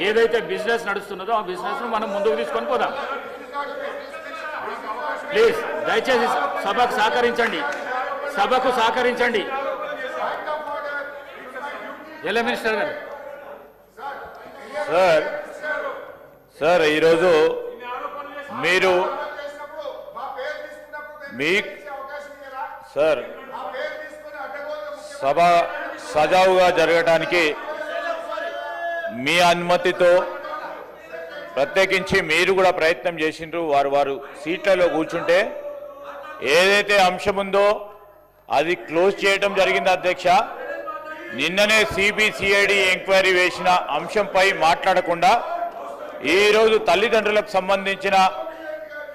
[SPEAKER 2] ఏదైతే బిజినెస్ నడుస్తున్నదో ఆ బిజినెస్ను మనం ముందుకు తీసుకొని పోదాం. ప్లీజ్ దయచేసి సభకు సహకరించండి. ఎలా మినిస్టర్ గారు?
[SPEAKER 1] సార్ ఈరోజు మీరు సార్ సభ సజావుగా జరగడానికి మీ అనుమతితో ప్రత్యేకించి మీరు కూడా ప్రయత్నం చేసిండ్రు వారు సీట్లలో కూర్చుంటే ఏదైతే అంశం ఉందో అది క్లోజ్ చేయడం జరిగింది అధ్యక్ష. నిన్ననే సిబిసిఐడి ఎంక్వైరీ వేసిన అంశంపై మాట్లాడకుండా ఈరోజు తల్లిదండ్రులకు సంబంధించిన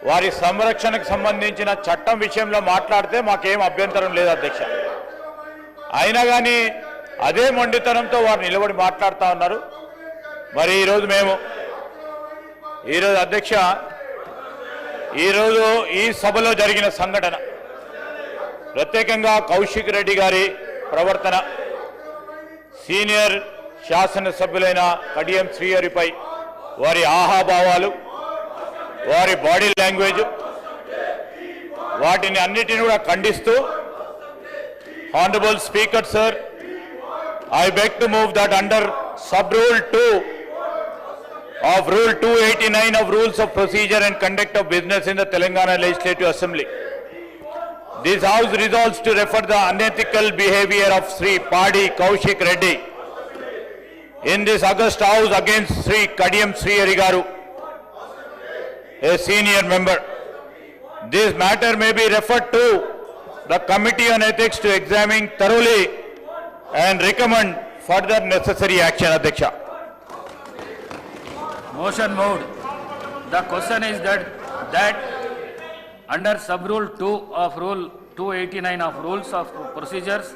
[SPEAKER 1] వారి సంరక్షణకు సంబంధించిన చట్టం విషయంలో మాట్లాడితే మాకేం అభ్యంతరం లేదు అధ్యక్ష. అయినా కానీ అదే మొండితనంతో వారు నిలబడి మాట్లాడుతూ ఉన్నారు. మరి ఈరోజు అధ్యక్ష ఈరోజు ఈ సభలో జరిగిన సంఘటన ప్రత్యేకంగా కౌశిక్ రెడ్డి గారి ప్రవర్తన, సీనియర్ శాసనసభ్యులైన కడియం శ్రీహరిపై వారి ఆహాభావాలు, వారి బాడీ లాంగ్వేజ్, వాటిని అన్నిటిని కూడా ఖండిస్తూ honourable speaker sir, I beg to move that under sub-rule 2 of Rule 289 of Rules of Procedure and Conduct of Business in the Telangana Legislative Assembly, this House resolves to refer the unethical behavior of Sri Padi Kaushik Reddy in this August House against Sri Kadiyam Sri Harigaru, a senior member. This matter may be referred to the Committee on Ethics to examine thoroughly and recommend further necessary action. Adhyaksha.
[SPEAKER 2] Motion moved. The question is that under sub-rule 2 of Rule 289 of Rules of Procedures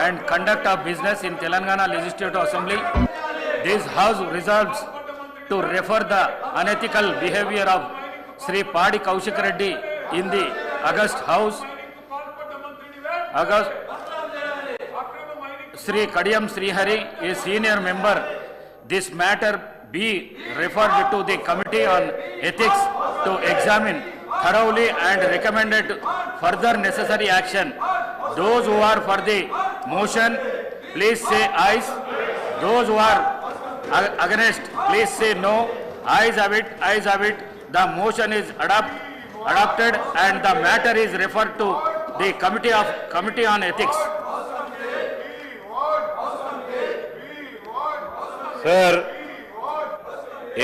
[SPEAKER 2] and Conduct of Business in Telangana Legislative Assembly, this House resolves to refer the unethical behavior of Sri Padi Kaushik Reddy in the August House, Sri Kadiyam Sri Hari, a senior member, this matter be referred to the Committee on Ethics to examine thoroughly and recommended further necessary action. Those who are for the motion, please say ayes. Those who are against, please say no. Ayes have it, ayes have it. The motion is adopted and the matter is referred to the Committee on Ethics.
[SPEAKER 1] Sir,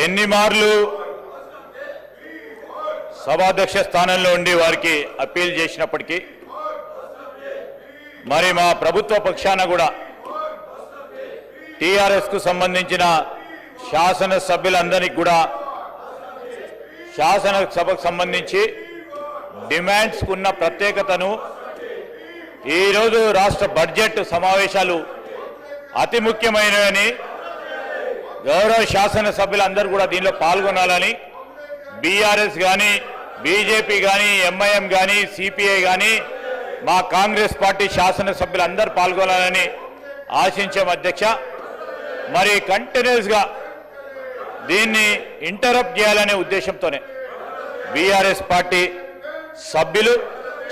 [SPEAKER 1] ఎన్ని మార్లు సభాధ్యక్ష స్థానంలో ఉండి వారికి appeal చేసినప్పటికీ మరి మా ప్రభుత్వ పక్షాన కూడా టీఆర్ఎస్కు సంబంధించిన శాసనసభ్యులందరికీ కూడా శాసనసభకు సంబంధించి డిమాండ్స్కు ఉన్న ప్రత్యేకతను ఈరోజు రాష్ట్ర బడ్జెట్ సమావేశాలు అతి ముఖ్యమైనవని గౌరవ శాసనసభ్యులందరూ కూడా దీనిలో పాల్గొనాలని బీఆర్ఎస్ కానీ బీజేపీ కానీ ఎంఐఎం కానీ సిపిఐ కానీ మా కాంగ్రెస్ పార్టీ శాసనసభ్యులందరూ పాల్గొనాలని ఆశించాం అధ్యక్ష. మరి కంటిన్యూస్గా దీన్ని ఇంటరప్ట్ చేయాలనే ఉద్దేశంతోనే బీఆర్ఎస్ పార్టీ సభ్యులు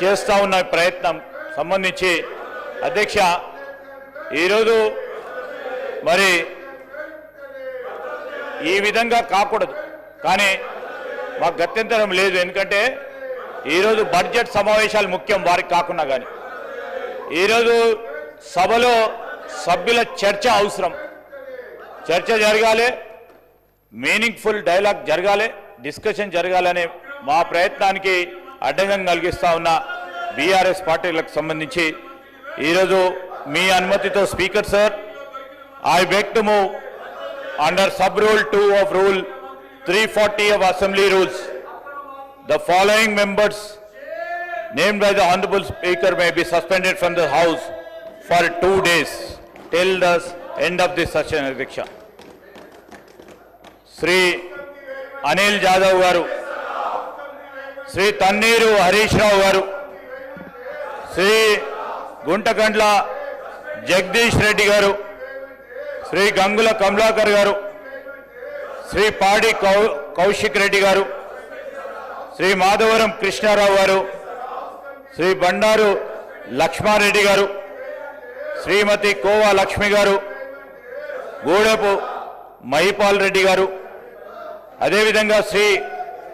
[SPEAKER 1] చేస్తూ ఉన్న ప్రయత్నం సంబంధించి అధ్యక్ష ఈరోజు మరి ఈ విధంగా కాకూడదు, కానీ మాకు గత్యంతరం లేదు. ఎందుకంటే ఈరోజు బడ్జెట్ సమావేశాలు ముఖ్యం వారికి కాకుండా, కానీ ఈరోజు సభలో సభ్యుల చర్చ అవసరం. చర్చ జరగాలి, మీనింగ్ఫుల్ డైలాగ్ జరగాలి, డిస్కషన్ జరగాలనే మా ప్రయత్నానికి అడ్డంగం కలిగిస్తా ఉన్న బీఆర్ఎస్ పార్టీలకు సంబంధించి ఈరోజు మీ అనుమతితో speaker sir, I beg to move under sub-rule 2 of Rule 340 of Assembly Rules, the following members named by the Honorable Speaker may be suspended from the House for 2 days till the end of this session. Adhyaksha. Sri Anil Jadhav garu, Sri Tanneeru Harish Rao garu, Sri Guntakandla Jagdish Reddy garu, Shri Gangula Kamalakar గారు, శ్రీ పాడి కౌశిక్ రెడ్డి గారు, శ్రీ మాధవరం కృష్ణారావు గారు, శ్రీ బండారు లక్ష్మారెడ్డి గారు, శ్రీమతి కోవా లక్ష్మి గారు, గూడెపు మహిపాల్ రెడ్డి గారు, అదేవిధంగా శ్రీ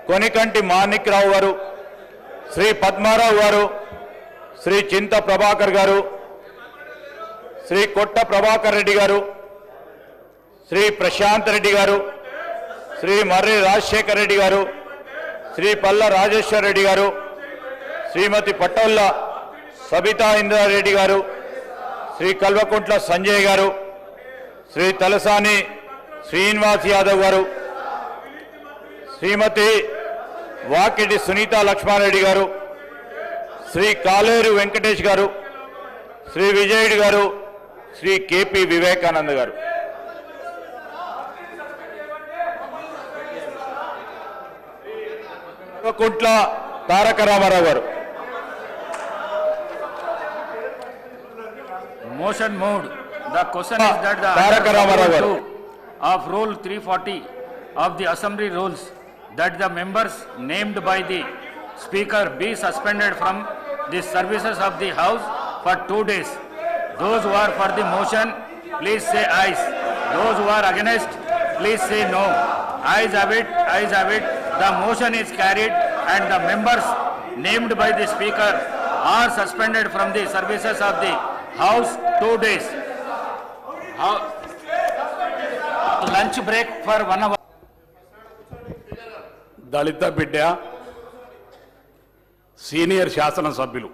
[SPEAKER 1] కొనికంటి మాణిక్రావు గారు, శ్రీ పద్మారావు గారు, శ్రీ చింత ప్రభాకర్ గారు, శ్రీ కొట్ట ప్రభాకర్ రెడ్డి గారు, శ్రీ ప్రశాంత్ రెడ్డి గారు, శ్రీ మర్రి రాజశేఖర్ రెడ్డి గారు, శ్రీ పల్ల రాజేశ్వర్ రెడ్డి గారు, శ్రీమతి పట్టొల్ల సబితా ఇంద్రారెడ్డి గారు, శ్రీ కల్వకుంట్ల సంజయ్ గారు, శ్రీ తలసాని శ్రీనివాస్ యాదవ్ గారు, శ్రీమతి వాకిటి సునీత లక్ష్మారెడ్డి గారు, శ్రీ కాలేరు వెంకటేష్ గారు, శ్రీ విజయుడు గారు, శ్రీ కేపీ వివేకానంద్ గారు. కల్వకుంట్ల తారక రామారావు గారు.
[SPEAKER 2] Motion moved. The question is that the
[SPEAKER 1] Taraka Ramarao garu.
[SPEAKER 2] of Rule 340 of the Assembly rules that the members named by the Speaker be suspended from the services of the House for 2 days. Those who are for the motion, please say ayes. Those who are against, please say no. Ayes have it, ayes have it. The motion is carried and the members named by the Speaker are suspended from the services of the House 2 days. Lunch break for 1 hour.
[SPEAKER 4] దళిత బిడ్డ senior శాసనసభ్యులు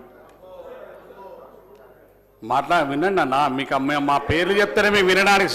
[SPEAKER 4] వినండి అన్న, మీకు మా పేర్లు చెప్తేనే మీకు వినడానికి